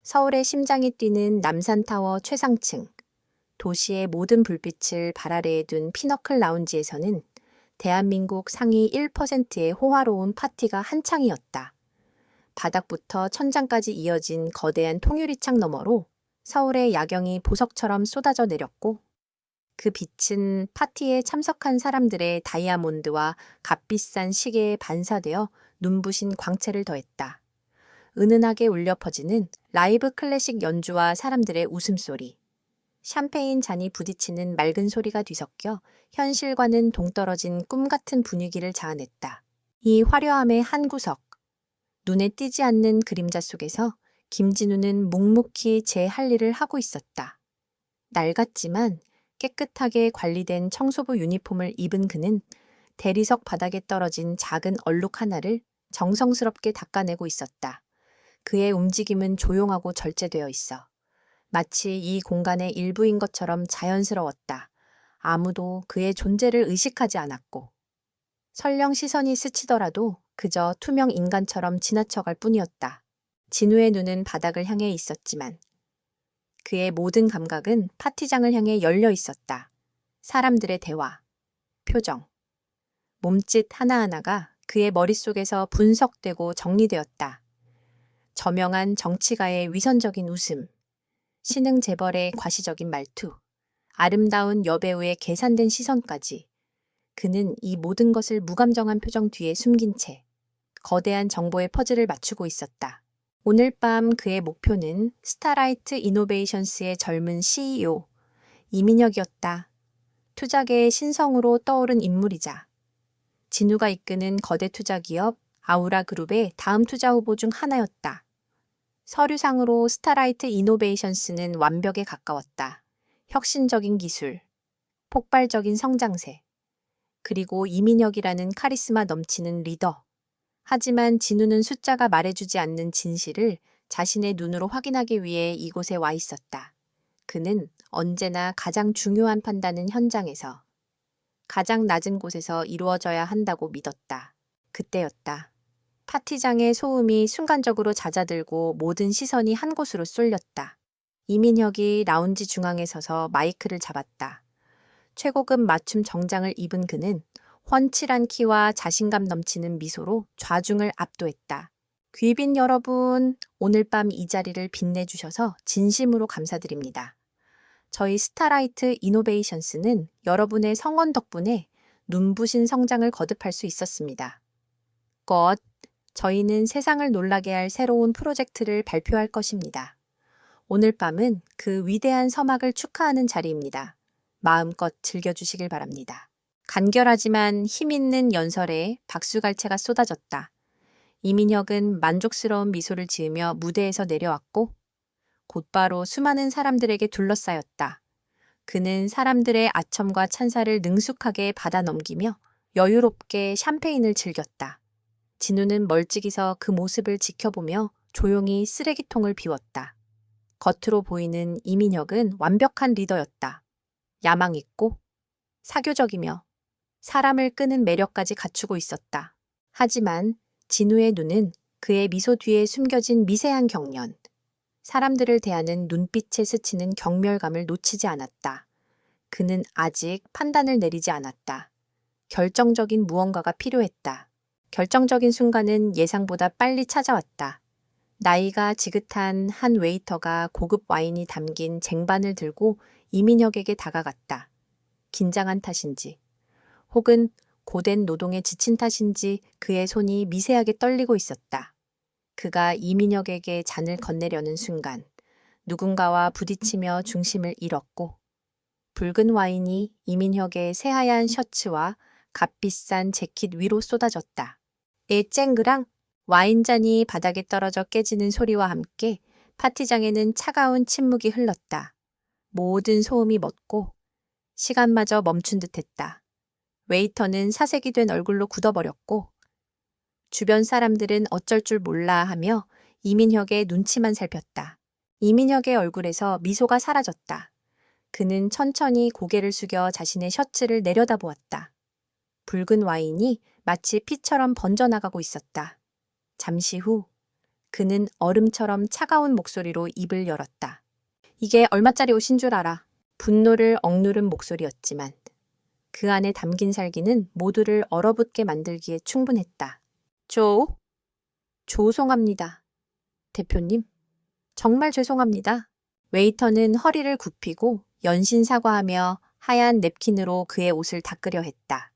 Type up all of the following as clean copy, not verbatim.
서울의 심장이 뛰는 남산타워 최상층, 도시의 모든 불빛을 발 아래에 둔 피너클 라운지에서는 대한민국 상위 1%의 호화로운 파티가 한창이었다. 바닥부터 천장까지 이어진 거대한 통유리창 너머로 서울의 야경이 보석처럼 쏟아져 내렸고, 그 빛은 파티에 참석한 사람들의 다이아몬드와 값비싼 시계에 반사되어 눈부신 광채를 더했다. 은은하게 울려 퍼지는 라이브 클래식 연주와 사람들의 웃음소리, 샴페인 잔이 부딪히는 맑은 소리가 뒤섞여 현실과는 동떨어진 꿈 같은 분위기를 자아냈다. 이 화려함의 한 구석, 눈에 띄지 않는 그림자 속에서 김진우는 묵묵히 제 할 일을 하고 있었다. 낡았지만 깨끗하게 관리된 청소부 유니폼을 입은 그는 대리석 바닥에 떨어진 작은 얼룩 하나를 정성스럽게 닦아내고 있었다. 그의 움직임은 조용하고 절제되어 있어 마치 이 공간의 일부인 것처럼 자연스러웠다. 아무도 그의 존재를 의식하지 않았고, 설령 시선이 스치더라도 그저 투명 인간처럼 지나쳐갈 뿐이었다. 진우의 눈은 바닥을 향해 있었지만 그의 모든 감각은 파티장을 향해 열려 있었다. 사람들의 대화, 표정, 몸짓 하나하나가 그의 머릿속에서 분석되고 정리되었다. 저명한 정치가의 위선적인 웃음, 신흥 재벌의 과시적인 말투, 아름다운 여배우의 계산된 시선까지 그는 이 모든 것을 무감정한 표정 뒤에 숨긴 채 거대한 정보의 퍼즐을 맞추고 있었다. 오늘 밤 그의 목표는 스타라이트 이노베이션스의 젊은 CEO 이민혁이었다. 투자계의 신성으로 떠오른 인물이자 진우가 이끄는 거대 투자기업 아우라 그룹의 다음 투자 후보 중 하나였다. 서류상으로 스타라이트 이노베이션스는 완벽에 가까웠다. 혁신적인 기술, 폭발적인 성장세, 그리고 이민혁이라는 카리스마 넘치는 리더. 하지만 진우는 숫자가 말해주지 않는 진실을 자신의 눈으로 확인하기 위해 이곳에 와 있었다. 그는 언제나 가장 중요한 판단은 현장에서, 가장 낮은 곳에서 이루어져야 한다고 믿었다. 그때였다. 파티장의 소음이 순간적으로 잦아들고 모든 시선이 한 곳으로 쏠렸다. 이민혁이 라운지 중앙에 서서 마이크를 잡았다. 최고급 맞춤 정장을 입은 그는 훤칠한 키와 자신감 넘치는 미소로 좌중을 압도했다. 귀빈 여러분, 오늘 밤 이 자리를 빛내주셔서 진심으로 감사드립니다. 저희 스타라이트 이노베이션스는 여러분의 성원 덕분에 눈부신 성장을 거듭할 수 있었습니다. 껏 저희는 세상을 놀라게 할 새로운 프로젝트를 발표할 것입니다. 오늘 밤은 그 위대한 서막을 축하하는 자리입니다. 마음껏 즐겨주시길 바랍니다. 간결하지만 힘있는 연설에 박수갈채가 쏟아졌다. 이민혁은 만족스러운 미소를 지으며 무대에서 내려왔고 곧바로 수많은 사람들에게 둘러싸였다. 그는 사람들의 아첨과 찬사를 능숙하게 받아 넘기며 여유롭게 샴페인을 즐겼다. 진우는 멀찍이서 그 모습을 지켜보며 조용히 쓰레기통을 비웠다. 겉으로 보이는 이민혁은 완벽한 리더였다. 야망 있고 사교적이며 사람을 끄는 매력까지 갖추고 있었다. 하지만 진우의 눈은 그의 미소 뒤에 숨겨진 미세한 경련, 사람들을 대하는 눈빛에 스치는 경멸감을 놓치지 않았다. 그는 아직 판단을 내리지 않았다. 결정적인 무언가가 필요했다. 결정적인 순간은 예상보다 빨리 찾아왔다. 나이가 지긋한 한 웨이터가 고급 와인이 담긴 쟁반을 들고 이민혁에게 다가갔다. 긴장한 탓인지, 혹은 고된 노동에 지친 탓인지 그의 손이 미세하게 떨리고 있었다. 그가 이민혁에게 잔을 건네려는 순간 누군가와 부딪히며 중심을 잃었고, 붉은 와인이 이민혁의 새하얀 셔츠와 값비싼 재킷 위로 쏟아졌다. 쨍그랑 와인잔이 바닥에 떨어져 깨지는 소리와 함께 파티장에는 차가운 침묵이 흘렀다. 모든 소음이 멎고 시간마저 멈춘 듯했다. 웨이터는 사색이 된 얼굴로 굳어버렸고 주변 사람들은 어쩔 줄 몰라 하며 이민혁의 눈치만 살폈다. 이민혁의 얼굴에서 미소가 사라졌다. 그는 천천히 고개를 숙여 자신의 셔츠를 내려다보았다. 붉은 와인이 마치 피처럼 번져나가고 있었다. 잠시 후 그는 얼음처럼 차가운 목소리로 입을 열었다. 이게 얼마짜리 옷인 줄 알아. 분노를 억누른 목소리였지만 그 안에 담긴 살기는 모두를 얼어붙게 만들기에 충분했다. 죄송합니다. 대표님, 정말 죄송합니다. 웨이터는 허리를 굽히고 연신 사과하며 하얀 냅킨으로 그의 옷을 닦으려 했다.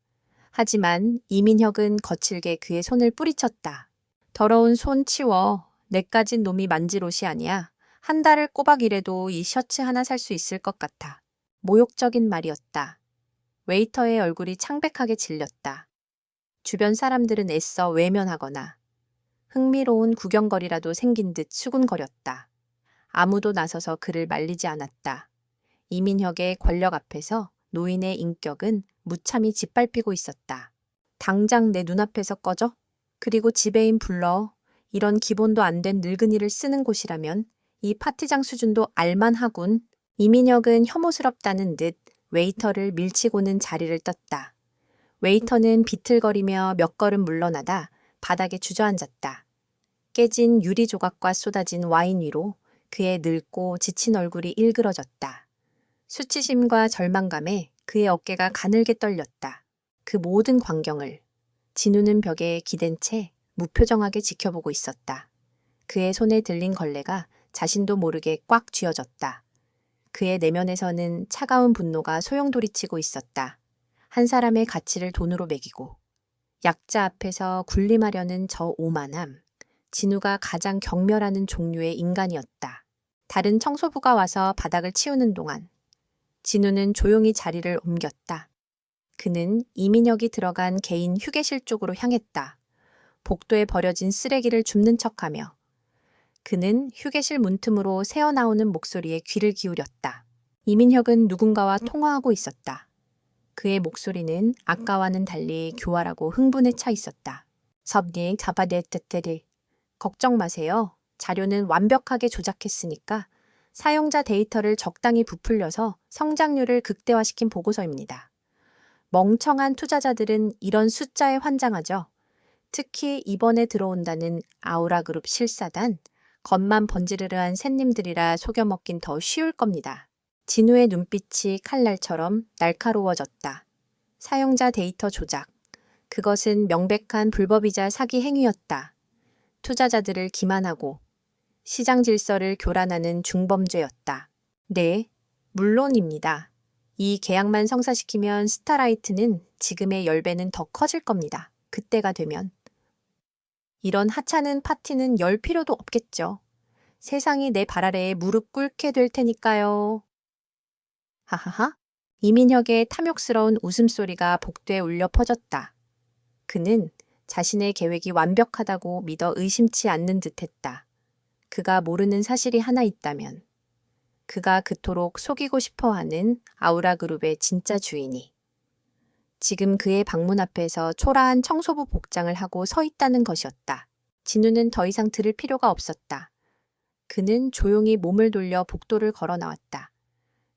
하지만 이민혁은 거칠게 그의 손을 뿌리쳤다. 더러운 손 치워. 내까진 놈이 만질 옷이 아니야. 한 달을 꼬박 일해도 이 셔츠 하나 살 수 있을 것 같아. 모욕적인 말이었다. 웨이터의 얼굴이 창백하게 질렸다. 주변 사람들은 애써 외면하거나 흥미로운 구경거리라도 생긴 듯 수군거렸다. 아무도 나서서 그를 말리지 않았다. 이민혁의 권력 앞에서 노인의 인격은 무참히 짓밟히고 있었다. 당장 내 눈앞에서 꺼져? 그리고 지배인 불러. 이런 기본도 안 된 늙은이를 쓰는 곳이라면 이 파티장 수준도 알만하군. 이민혁은 혐오스럽다는 듯 웨이터를 밀치고는 자리를 떴다. 웨이터는 비틀거리며 몇 걸음 물러나다 바닥에 주저앉았다. 깨진 유리 조각과 쏟아진 와인 위로 그의 늙고 지친 얼굴이 일그러졌다. 수치심과 절망감에 그의 어깨가 가늘게 떨렸다. 그 모든 광경을 진우는 벽에 기댄 채 무표정하게 지켜보고 있었다. 그의 손에 들린 걸레가 자신도 모르게 꽉 쥐어졌다. 그의 내면에서는 차가운 분노가 소용돌이치고 있었다. 한 사람의 가치를 돈으로 매기고 약자 앞에서 군림하려는 저 오만함. 진우가 가장 경멸하는 종류의 인간이었다. 다른 청소부가 와서 바닥을 치우는 동안 진우는 조용히 자리를 옮겼다. 그는 이민혁이 들어간 개인 휴게실 쪽으로 향했다. 복도에 버려진 쓰레기를 줍는 척하며 그는 휴게실 문틈으로 새어나오는 목소리에 귀를 기울였다. 이민혁은 누군가와 통화하고 있었다. 그의 목소리는 아까와는 달리 교활하고 흥분에 차 있었다. 섭닉 자바데뜨테리. 걱정 마세요. 자료는 완벽하게 조작했으니까 사용자 데이터를 적당히 부풀려서 성장률을 극대화시킨 보고서입니다. 멍청한 투자자들은 이런 숫자에 환장하죠. 특히 이번에 들어온다는 아우라그룹 실사단, 겉만 번지르르한 샌님들이라 속여먹긴 더 쉬울 겁니다. 진우의 눈빛이 칼날처럼 날카로워졌다. 사용자 데이터 조작. 그것은 명백한 불법이자 사기 행위였다. 투자자들을 기만하고 시장 질서를 교란하는 중범죄였다. 네, 물론입니다. 이 계약만 성사시키면 스타라이트는 지금의 10배는 더 커질 겁니다. 그때가 되면. 이런 하찮은 파티는 열 필요도 없겠죠. 세상이 내 발 아래에 무릎 꿇게 될 테니까요. 하하하. 이민혁의 탐욕스러운 웃음소리가 복도에 울려 퍼졌다. 그는 자신의 계획이 완벽하다고 믿어 의심치 않는 듯했다. 그가 모르는 사실이 하나 있다면 그가 그토록 속이고 싶어하는 아우라그룹의 진짜 주인이 지금 그의 방문 앞에서 초라한 청소부 복장을 하고 서 있다는 것이었다. 진우는 더 이상 들을 필요가 없었다. 그는 조용히 몸을 돌려 복도를 걸어 나왔다.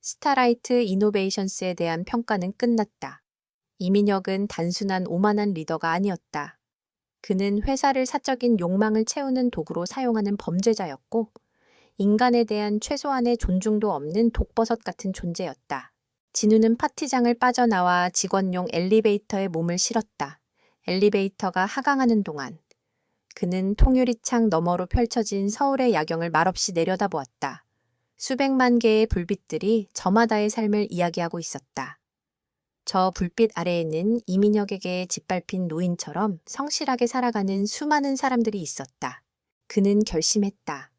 스타라이트 이노베이션스에 대한 평가는 끝났다. 이민혁은 단순한 오만한 리더가 아니었다. 그는 회사를 사적인 욕망을 채우는 도구로 사용하는 범죄자였고 인간에 대한 최소한의 존중도 없는 독버섯 같은 존재였다. 진우는 파티장을 빠져나와 직원용 엘리베이터에 몸을 실었다. 엘리베이터가 하강하는 동안 그는 통유리창 너머로 펼쳐진 서울의 야경을 말없이 내려다보았다. 수백만 개의 불빛들이 저마다의 삶을 이야기하고 있었다. 저 불빛 아래에는 이민혁에게 짓밟힌 노인처럼 성실하게 살아가는 수많은 사람들이 있었다. 그는 결심했다.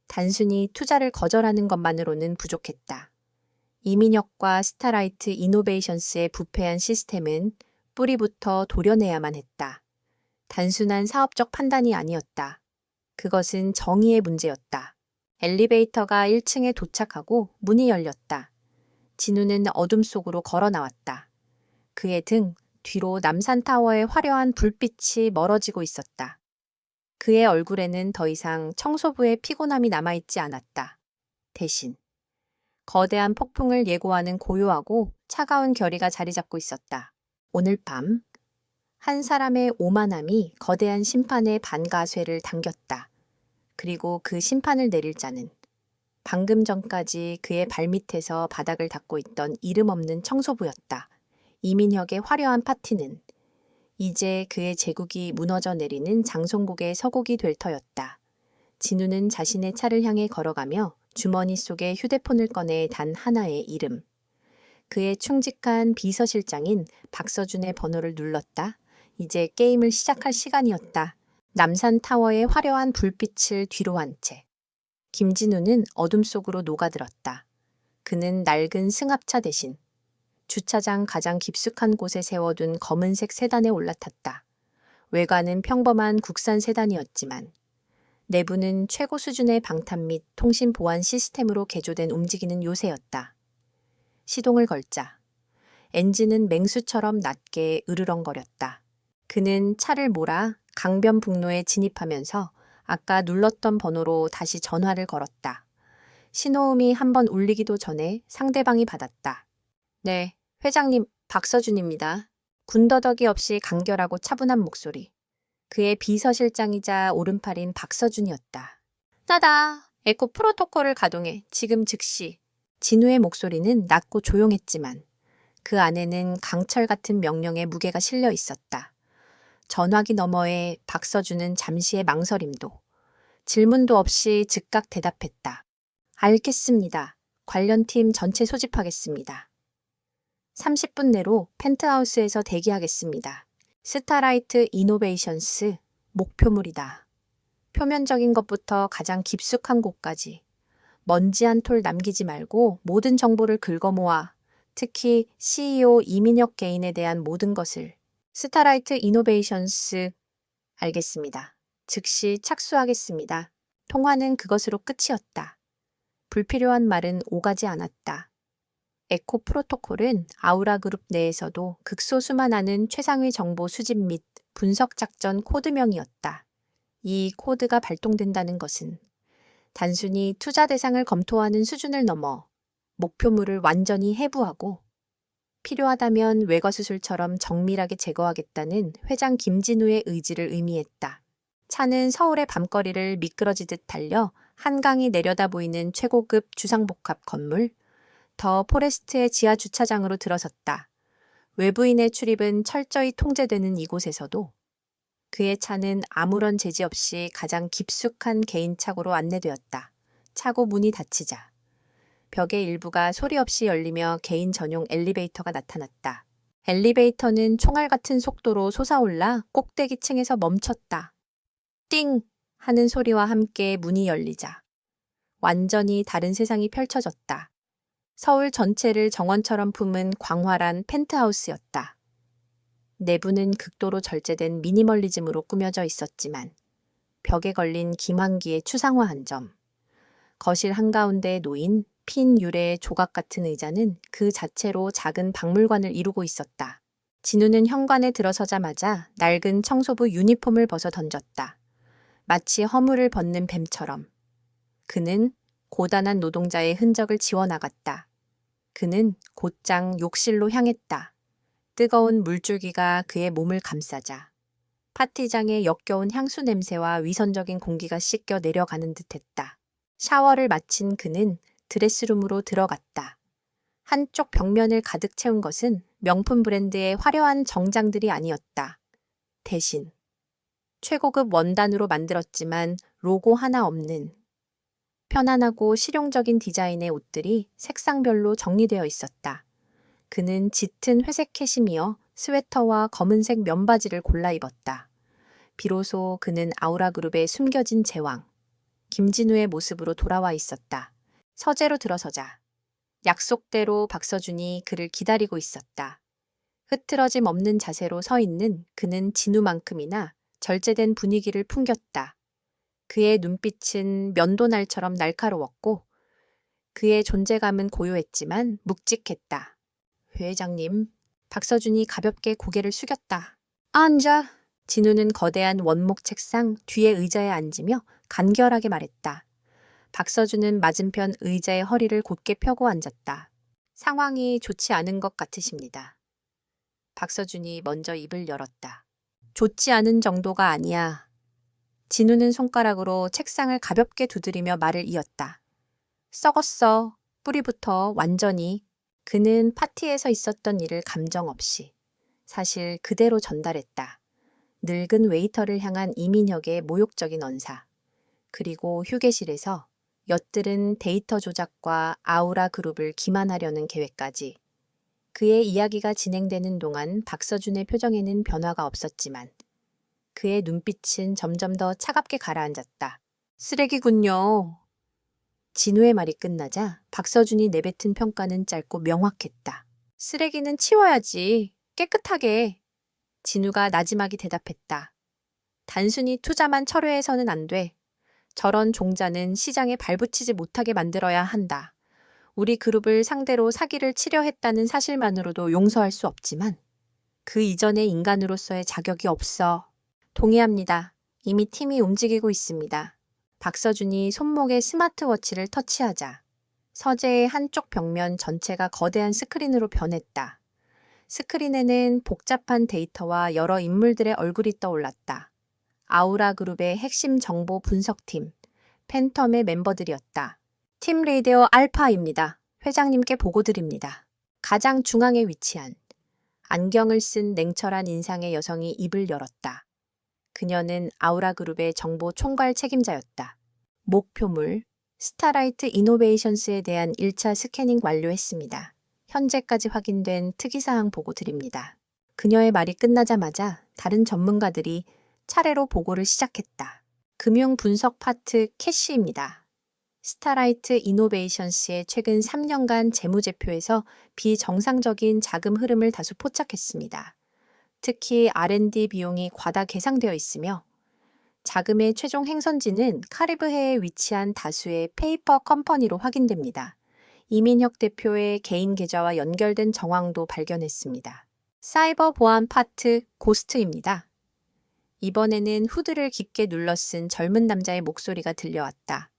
단순히 투자를 거절하는 것만으로는 부족했다. 이민혁과 스타라이트 이노베이션스의 부패한 시스템은 뿌리부터 도려내야만 했다. 단순한 사업적 판단이 아니었다. 그것은 정의의 문제였다. 엘리베이터가 1층에 도착하고 문이 열렸다. 진우는 어둠 속으로 걸어 나왔다. 그의 등 뒤로 남산타워의 화려한 불빛이 멀어지고 있었다. 그의 얼굴에는 더 이상 청소부의 피곤함이 남아있지 않았다. 대신 거대한 폭풍을 예고하는 고요하고 차가운 결의가 자리 잡고 있었다. 오늘 밤 한 사람의 오만함이 거대한 심판의 반가쇠를 당겼다. 그리고 그 심판을 내릴 자는 방금 전까지 그의 발밑에서 바닥을 닦고 있던 이름 없는 청소부였다. 이민혁의 화려한 파티는 이제 그의 제국이 무너져 내리는 장송국의 서곡이 될 터였다. 진우는 자신의 차를 향해 걸어가며 주머니 속에 휴대폰을 꺼내 단 하나의 이름. 그의 충직한 비서실장인 박서준의 번호를 눌렀다. 이제 게임을 시작할 시간이었다. 남산타워의 화려한 불빛을 뒤로 한 채 김진우는 어둠 속으로 녹아들었다. 그는 낡은 승합차 대신 주차장 가장 깊숙한 곳에 세워둔 검은색 세단에 올라탔다. 외관은 평범한 국산 세단이었지만 내부는 최고 수준의 방탄 및 통신 보안 시스템으로 개조된 움직이는 요새였다. 시동을 걸자 엔진은 맹수처럼 낮게 으르렁거렸다. 그는 차를 몰아 강변북로에 진입하면서 아까 눌렀던 번호로 다시 전화를 걸었다. 신호음이 한번 울리기도 전에 상대방이 받았다. 네, 회장님 박서준입니다. 군더더기 없이 간결하고 차분한 목소리. 그의 비서실장이자 오른팔인 박서준이었다. 나다. 에코 프로토콜을 가동해. 지금 즉시. 진우의 목소리는 낮고 조용했지만 그 안에는 강철 같은 명령의 무게가 실려 있었다. 전화기 너머에 박서준은 잠시의 망설임도 질문도 없이 즉각 대답했다. 알겠습니다. 관련팀 전체 소집하겠습니다. 30분 내로 펜트하우스에서 대기하겠습니다. 스타라이트 이노베이션스 목표물이다. 표면적인 것부터 가장 깊숙한 곳까지 먼지 한 톨 남기지 말고 모든 정보를 긁어모아 특히 CEO 이민혁 개인에 대한 모든 것을 스타라이트 이노베이션스 알겠습니다. 즉시 착수하겠습니다. 통화는 그것으로 끝이었다. 불필요한 말은 오가지 않았다. 에코 프로토콜은 아우라 그룹 내에서도 극소수만 아는 최상위 정보 수집 및 분석 작전 코드명이었다. 이 코드가 발동된다는 것은 단순히 투자 대상을 검토하는 수준을 넘어 목표물을 완전히 해부하고 필요하다면 외과수술처럼 정밀하게 제거하겠다는 회장 김진우의 의지를 의미했다. 차는 서울의 밤거리를 미끄러지듯 달려 한강이 내려다 보이는 최고급 주상복합 건물 더 포레스트의 지하 주차장으로 들어섰다. 외부인의 출입은 철저히 통제되는 이곳에서도 그의 차는 아무런 제지 없이 가장 깊숙한 개인 차고로 안내되었다. 차고 문이 닫히자 벽의 일부가 소리 없이 열리며 개인 전용 엘리베이터가 나타났다. 엘리베이터는 총알 같은 속도로 솟아올라 꼭대기층에서 멈췄다. 띵! 하는 소리와 함께 문이 열리자 완전히 다른 세상이 펼쳐졌다. 서울 전체를 정원처럼 품은 광활한 펜트하우스였다. 내부는 극도로 절제된 미니멀리즘으로 꾸며져 있었지만 벽에 걸린 김환기의 추상화한 점, 거실 한가운데에 놓인 핀 유래의 조각 같은 의자는 그 자체로 작은 박물관을 이루고 있었다. 진우는 현관에 들어서자마자 낡은 청소부 유니폼을 벗어 던졌다. 마치 허물을 벗는 뱀처럼. 그는 고단한 노동자의 흔적을 지워나갔다. 그는 곧장 욕실로 향했다. 뜨거운 물줄기가 그의 몸을 감싸자 파티장의 역겨운 향수 냄새와 위선적인 공기가 씻겨 내려가는 듯했다. 샤워를 마친 그는 드레스룸으로 들어갔다. 한쪽 벽면을 가득 채운 것은 명품 브랜드의 화려한 정장들이 아니었다. 대신 최고급 원단으로 만들었지만 로고 하나 없는 편안하고 실용적인 디자인의 옷들이 색상별로 정리되어 있었다. 그는 짙은 회색 캐시미어, 스웨터와 검은색 면바지를 골라 입었다. 비로소 그는 아우라 그룹의 숨겨진 제왕, 김진우의 모습으로 돌아와 있었다. 서재로 들어서자 약속대로 박서준이 그를 기다리고 있었다. 흐트러짐 없는 자세로 서 있는 그는 진우만큼이나 절제된 분위기를 풍겼다. 그의 눈빛은 면도날처럼 날카로웠고 그의 존재감은 고요했지만 묵직했다. 회장님, 박서준이 가볍게 고개를 숙였다. 앉아. 진우는 거대한 원목 책상 뒤에 의자에 앉으며 간결하게 말했다. 박서준은 맞은편 의자의 허리를 곧게 펴고 앉았다. 상황이 좋지 않은 것 같으십니다. 박서준이 먼저 입을 열었다. 좋지 않은 정도가 아니야. 진우는 손가락으로 책상을 가볍게 두드리며 말을 이었다. 썩었어. 뿌리부터 완전히. 그는 파티에서 있었던 일을 감정 없이, 사실 그대로 전달했다. 늙은 웨이터를 향한 이민혁의 모욕적인 언사. 그리고 휴게실에서 엿들은 데이터 조작과 아우라 그룹을 기만하려는 계획까지. 그의 이야기가 진행되는 동안 박서준의 표정에는 변화가 없었지만 그의 눈빛은 점점 더 차갑게 가라앉았다. 쓰레기군요. 진우의 말이 끝나자 박서준이 내뱉은 평가는 짧고 명확했다. 쓰레기는 치워야지. 깨끗하게. 진우가 나지막이 대답했다. 단순히 투자만 철회해서는 안 돼. 저런 종자는 시장에 발붙이지 못하게 만들어야 한다. 우리 그룹을 상대로 사기를 치려 했다는 사실만으로도 용서할 수 없지만 그 이전의 인간으로서의 자격이 없어. 동의합니다. 이미 팀이 움직이고 있습니다. 박서준이 손목에 스마트워치를 터치하자 서재의 한쪽 벽면 전체가 거대한 스크린으로 변했다. 스크린에는 복잡한 데이터와 여러 인물들의 얼굴이 떠올랐다. 아우라 그룹의 핵심 정보 분석팀, 팬텀의 멤버들이었다. 팀 레이디어 알파입니다. 회장님께 보고드립니다. 가장 중앙에 위치한 안경을 쓴 냉철한 인상의 여성이 입을 열었다. 그녀는 아우라 그룹의 정보 총괄 책임자였다. 목표물, 스타라이트 이노베이션스에 대한 1차 스캐닝 완료했습니다. 현재까지 확인된 특이사항 보고 드립니다. 그녀의 말이 끝나자마자 다른 전문가들이 차례로 보고를 시작했다. 금융 분석 파트 캐시입니다. 스타라이트 이노베이션스의 최근 3년간 재무제표에서 비정상적인 자금 흐름을 다수 포착했습니다. 특히 R&D 비용이 과다 계상되어 있으며 자금의 최종 행선지는 카리브해에 위치한 다수의 페이퍼 컴퍼니로 확인됩니다. 이민혁 대표의 개인 계좌와 연결된 정황도 발견했습니다. 사이버 보안 파트 고스트입니다. 이번에는 후드를 깊게 눌러 쓴 젊은 남자의 목소리가 들려왔다.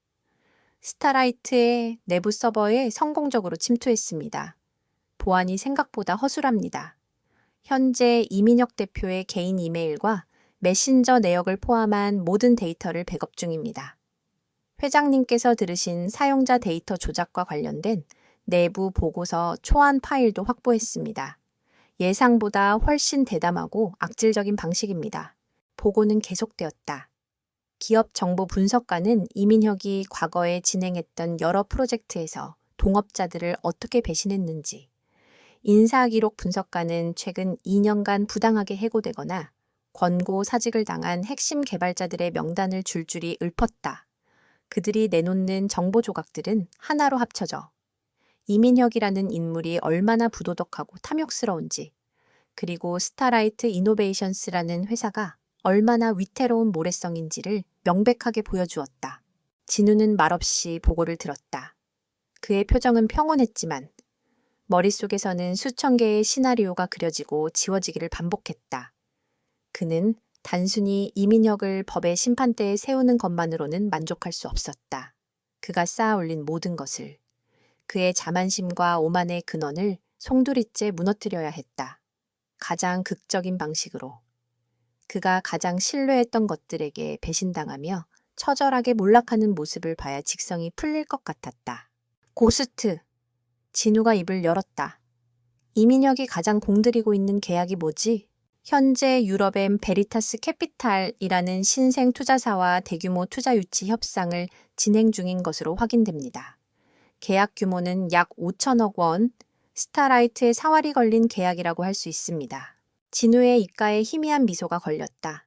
스타라이트의 내부 서버에 성공적으로 침투했습니다. 보안이 생각보다 허술합니다. 현재 이민혁 대표의 개인 이메일과 메신저 내역을 포함한 모든 데이터를 백업 중입니다. 회장님께서 들으신 사용자 데이터 조작과 관련된 내부 보고서 초안 파일도 확보했습니다. 예상보다 훨씬 대담하고 악질적인 방식입니다. 보고는 계속되었다. 기업 정보 분석가는 이민혁이 과거에 진행했던 여러 프로젝트에서 동업자들을 어떻게 배신했는지, 인사기록 분석가는 최근 2년간 부당하게 해고되거나 권고 사직을 당한 핵심 개발자들의 명단을 줄줄이 읊었다. 그들이 내놓는 정보 조각들은 하나로 합쳐져 이민혁이라는 인물이 얼마나 부도덕하고 탐욕스러운지, 그리고 스타라이트 이노베이션스라는 회사가 얼마나 위태로운 모래성인지를 명백하게 보여주었다. 진우는 말없이 보고를 들었다. 그의 표정은 평온했지만 머릿속에서는 수천 개의 시나리오가 그려지고 지워지기를 반복했다. 그는 단순히 이민혁을 법의 심판대에 세우는 것만으로는 만족할 수 없었다. 그가 쌓아올린 모든 것을, 그의 자만심과 오만의 근원을 송두리째 무너뜨려야 했다. 가장 극적인 방식으로. 그가 가장 신뢰했던 것들에게 배신당하며 처절하게 몰락하는 모습을 봐야 직성이 풀릴 것 같았다. 고스트. 진우가 입을 열었다. 이민혁이 가장 공들이고 있는 계약이 뭐지? 현재 유럽엔 베리타스 캐피탈이라는 신생 투자사와 대규모 투자 유치 협상을 진행 중인 것으로 확인됩니다. 계약 규모는 약 5천억 원, 스타라이트의 사활이 걸린 계약이라고 할 수 있습니다. 진우의 입가에 희미한 미소가 걸렸다.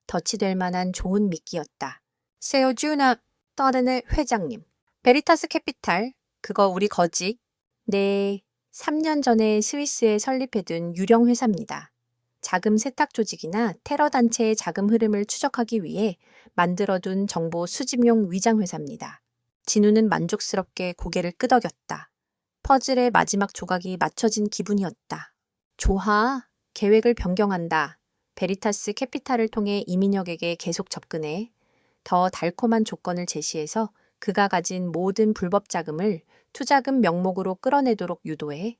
덫이 될 만한 좋은 미끼였다. 세오주나 떠르네 회장님. 베리타스 캐피탈, 그거 우리 거지? 네, 3년 전에 스위스에 설립해둔 유령 회사입니다. 자금 세탁 조직이나 테러 단체의 자금 흐름을 추적하기 위해 만들어둔 정보 수집용 위장 회사입니다. 진우는 만족스럽게 고개를 끄덕였다. 퍼즐의 마지막 조각이 맞춰진 기분이었다. 좋아, 계획을 변경한다. 베리타스 캐피탈을 통해 이민혁에게 계속 접근해 더 달콤한 조건을 제시해서 그가 가진 모든 불법 자금을 투자금 명목으로 끌어내도록 유도해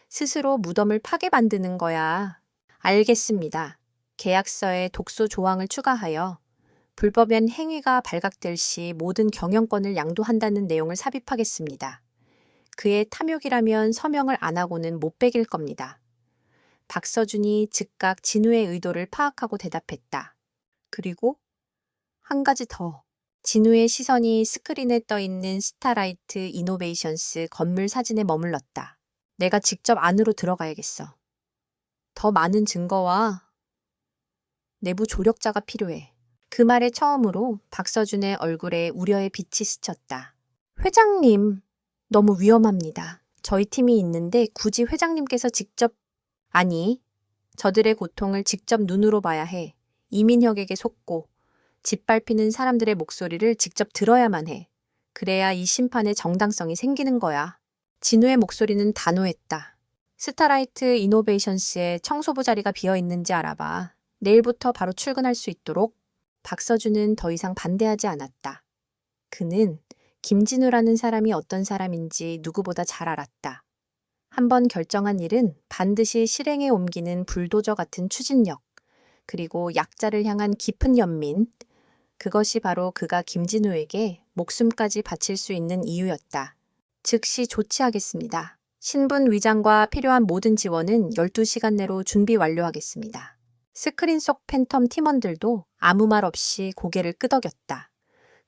스스로 무덤을 파게 만드는 거야. 알겠습니다. 계약서에 독소 조항을 추가하여 불법엔 행위가 발각될 시 모든 경영권을 양도한다는 내용을 삽입하겠습니다. 그의 탐욕이라면 서명을 안 하고는 못 베길 겁니다. 박서준이 즉각 진우의 의도를 파악하고 대답했다. 그리고 한 가지 더. 진우의 시선이 스크린에 떠 있는 스타라이트 이노베이션스 건물 사진에 머물렀다. 내가 직접 안으로 들어가야겠어. 더 많은 증거와 내부 조력자가 필요해. 그 말에 처음으로 박서준의 얼굴에 우려의 빛이 스쳤다. 회장님, 너무 위험합니다. 저희 팀이 있는데 굳이 회장님께서 직접, 아니, 저들의 고통을 직접 눈으로 봐야 해. 이민혁에게 속고 짓밟히는 사람들의 목소리를 직접 들어야만 해. 그래야 이 심판의 정당성이 생기는 거야. 진우의 목소리는 단호했다. 스타라이트 이노베이션스에 청소부 자리가 비어 있는지 알아봐. 내일부터 바로 출근할 수 있도록. 박서준은 더 이상 반대하지 않았다. 그는 김진우라는 사람이 어떤 사람인지 누구보다 잘 알았다. 한번 결정한 일은 반드시 실행에 옮기는 불도저 같은 추진력, 그리고 약자를 향한 깊은 연민, 그것이 바로 그가 김진우에게 목숨까지 바칠 수 있는 이유였다. 즉시 조치하겠습니다. 신분 위장과 필요한 모든 지원은 12시간 내로 준비 완료하겠습니다. 스크린 속 팬텀 팀원들도 아무 말 없이 고개를 끄덕였다.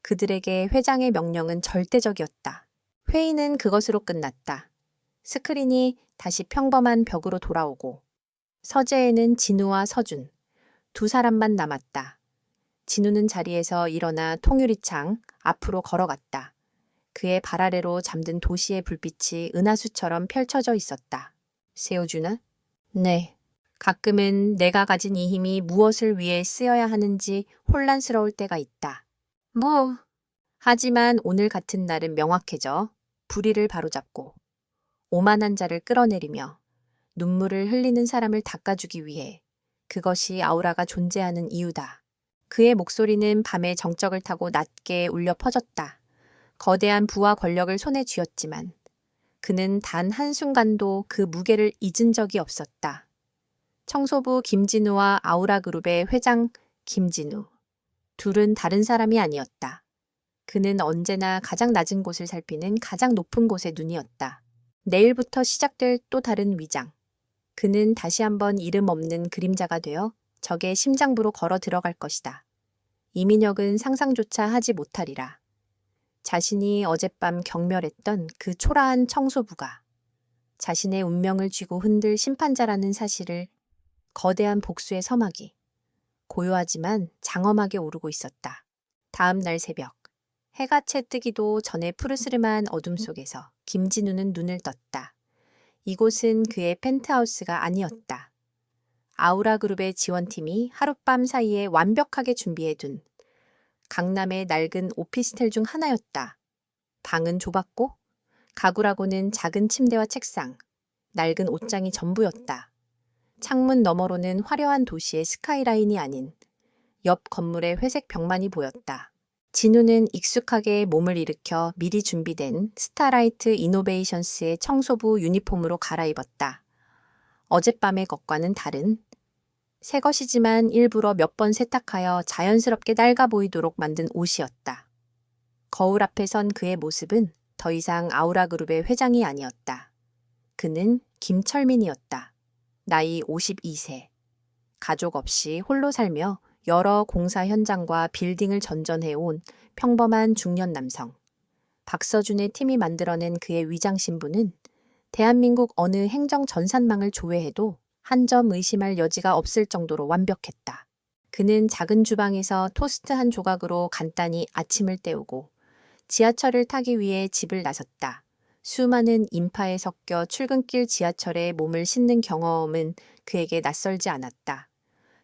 그들에게 회장의 명령은 절대적이었다. 회의는 그것으로 끝났다. 스크린이 다시 평범한 벽으로 돌아오고 서재에는 진우와 서준, 두 사람만 남았다. 진우는 자리에서 일어나 통유리창 앞으로 걸어갔다. 그의 발 아래로 잠든 도시의 불빛이 은하수처럼 펼쳐져 있었다. 세호준아? 네. 가끔은 내가 가진 이 힘이 무엇을 위해 쓰여야 하는지 혼란스러울 때가 있다. 하지만 오늘 같은 날은 명확해져 불의를 바로잡고 오만한 자를 끌어내리며 눈물을 흘리는 사람을 닦아주기 위해 그것이 아우라가 존재하는 이유다. 그의 목소리는 밤의 정적을 타고 낮게 울려 퍼졌다. 거대한 부와 권력을 손에 쥐었지만 그는 단 한순간도 그 무게를 잊은 적이 없었다. 청소부 김진우와 아우라그룹의 회장 김진우. 둘은 다른 사람이 아니었다. 그는 언제나 가장 낮은 곳을 살피는 가장 높은 곳의 눈이었다. 내일부터 시작될 또 다른 위장. 그는 다시 한번 이름 없는 그림자가 되어 적의 심장부로 걸어 들어갈 것이다. 이민혁은 상상조차 하지 못하리라. 자신이 어젯밤 경멸했던 그 초라한 청소부가 자신의 운명을 쥐고 흔들 심판자라는 사실을 거대한 복수의 서막이 고요하지만 장엄하게 오르고 있었다. 다음 날 새벽, 해가 채 뜨기도 전에 푸르스름한 어둠 속에서 김진우는 눈을 떴다. 이곳은 그의 펜트하우스가 아니었다. 아우라그룹의 지원팀이 하룻밤 사이에 완벽하게 준비해둔 강남의 낡은 오피스텔 중 하나였다. 방은 좁았고 가구라고는 작은 침대와 책상, 낡은 옷장이 전부였다. 창문 너머로는 화려한 도시의 스카이라인이 아닌 옆 건물의 회색 벽만이 보였다. 진우는 익숙하게 몸을 일으켜 미리 준비된 스타라이트 이노베이션스의 청소부 유니폼으로 갈아입었다. 어젯밤의 것과는 다른 새 것이지만 일부러 몇 번 세탁하여 자연스럽게 낡아 보이도록 만든 옷이었다. 거울 앞에 선 그의 모습은 더 이상 아우라그룹의 회장이 아니었다. 그는 김철민이었다. 나이 52세. 가족 없이 홀로 살며 여러 공사 현장과 빌딩을 전전해온 평범한 중년 남성. 박서준의 팀이 만들어낸 그의 위장 신분은 대한민국 어느 행정 전산망을 조회해도 한 점 의심할 여지가 없을 정도로 완벽했다. 그는 작은 주방에서 토스트 한 조각으로 간단히 아침을 때우고 지하철을 타기 위해 집을 나섰다. 수많은 인파에 섞여 출근길 지하철에 몸을 싣는 경험은 그에게 낯설지 않았다.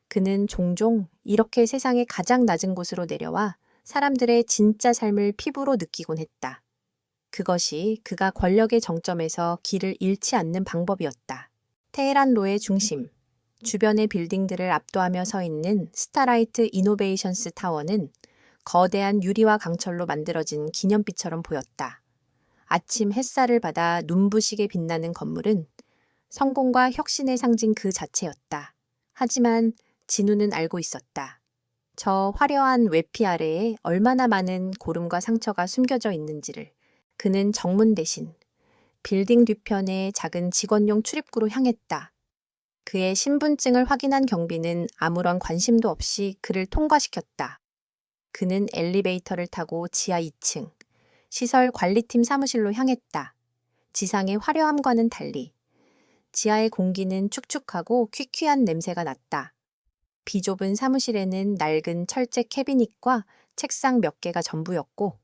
그는 종종 이렇게 세상의 가장 낮은 곳으로 내려와 사람들의 진짜 삶을 피부로 느끼곤 했다. 그것이 그가 권력의 정점에서 길을 잃지 않는 방법이었다. 테헤란로의 중심, 주변의 빌딩들을 압도하며 서 있는 스타라이트 이노베이션스 타워는 거대한 유리와 강철로 만들어진 기념비처럼 보였다. 아침 햇살을 받아 눈부시게 빛나는 건물은 성공과 혁신의 상징 그 자체였다. 하지만 진우는 알고 있었다. 저 화려한 외피 아래에 얼마나 많은 고름과 상처가 숨겨져 있는지를 그는 정문 대신 빌딩 뒤편의 작은 직원용 출입구로 향했다. 그의 신분증을 확인한 경비는 아무런 관심도 없이 그를 통과시켰다. 그는 엘리베이터를 타고 지하 2층, 시설 관리팀 사무실로 향했다. 지상의 화려함과는 달리 지하의 공기는 축축하고 퀴퀴한 냄새가 났다. 비좁은 사무실에는 낡은 철제 캐비닛과 책상 몇 개가 전부였고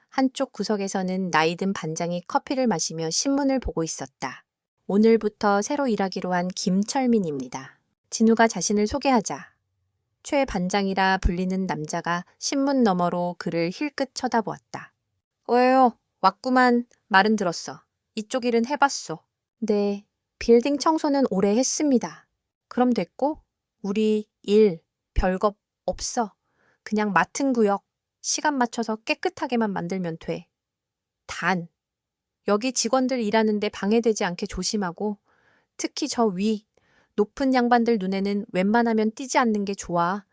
한쪽 구석에서는 나이든 반장이 커피를 마시며 신문을 보고 있었다. 오늘부터 새로 일하기로 한 김철민입니다. 진우가 자신을 소개하자 최 반장이라 불리는 남자가 신문 너머로 그를 힐끗 쳐다보았다. 왜요? 왔구만. 말은 들었어. 이쪽 일은 해봤소. 네, 빌딩 청소는 오래 했습니다. 그럼 됐고? 우리 일 별거 없어. 그냥 맡은 구역 시간 맞춰서 깨끗하게만 만들면 돼. 단, 여기 직원들 일하는데 방해되지 않게 조심하고 특히 저 위, 높은 양반들 눈에는 웬만하면 띄지 않는 게 좋아.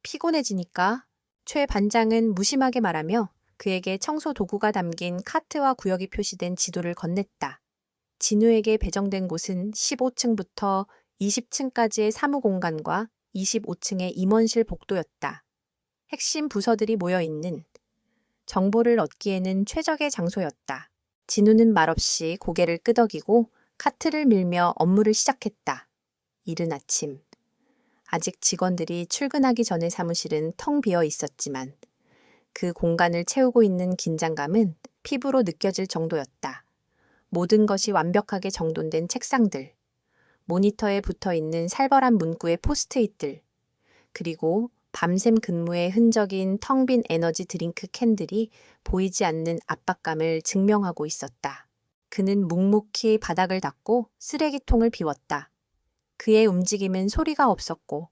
피곤해지니까. 최 반장은 무심하게 말하며 그에게 청소 도구가 담긴 카트와 구역이 표시된 지도를 건넸다. 진우에게 배정된 곳은 15층부터 20층까지의 사무공간과 25층의 임원실 복도였다. 핵심 부서들이 모여있는 정보를 얻기에는 최적의 장소였다. 진우는 말없이 고개를 끄덕이고 카트를 밀며 업무를 시작했다. 이른 아침. 아직 직원들이 출근하기 전의 사무실은 텅 비어 있었지만 그 공간을 채우고 있는 긴장감은 피부로 느껴질 정도였다. 모든 것이 완벽하게 정돈된 책상들, 모니터에 붙어있는 살벌한 문구의 포스트잇들, 그리고 밤샘 근무의 흔적인 텅 빈 에너지 드링크 캔들이 보이지 않는 압박감을 증명하고 있었다. 그는 묵묵히 바닥을 닦고 쓰레기통을 비웠다. 그의 움직임은 소리가 없었고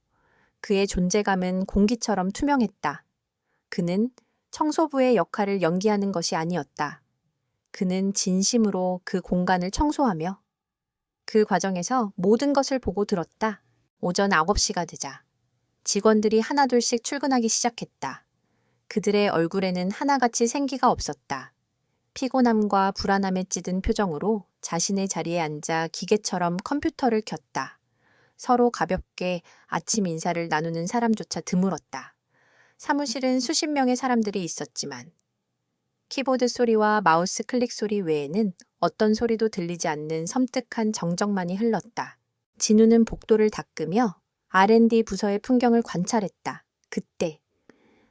그의 존재감은 공기처럼 투명했다. 그는 청소부의 역할을 연기하는 것이 아니었다. 그는 진심으로 그 공간을 청소하며 그 과정에서 모든 것을 보고 들었다. 오전 9시가 되자 직원들이 하나둘씩 출근하기 시작했다. 그들의 얼굴에는 하나같이 생기가 없었다. 피곤함과 불안함에 찌든 표정으로 자신의 자리에 앉아 기계처럼 컴퓨터를 켰다. 서로 가볍게 아침 인사를 나누는 사람조차 드물었다. 사무실은 수십 명의 사람들이 있었지만 키보드 소리와 마우스 클릭 소리 외에는 어떤 소리도 들리지 않는 섬뜩한 정적만이 흘렀다. 진우는 복도를 닦으며 R&D 부서의 풍경을 관찰했다. 그때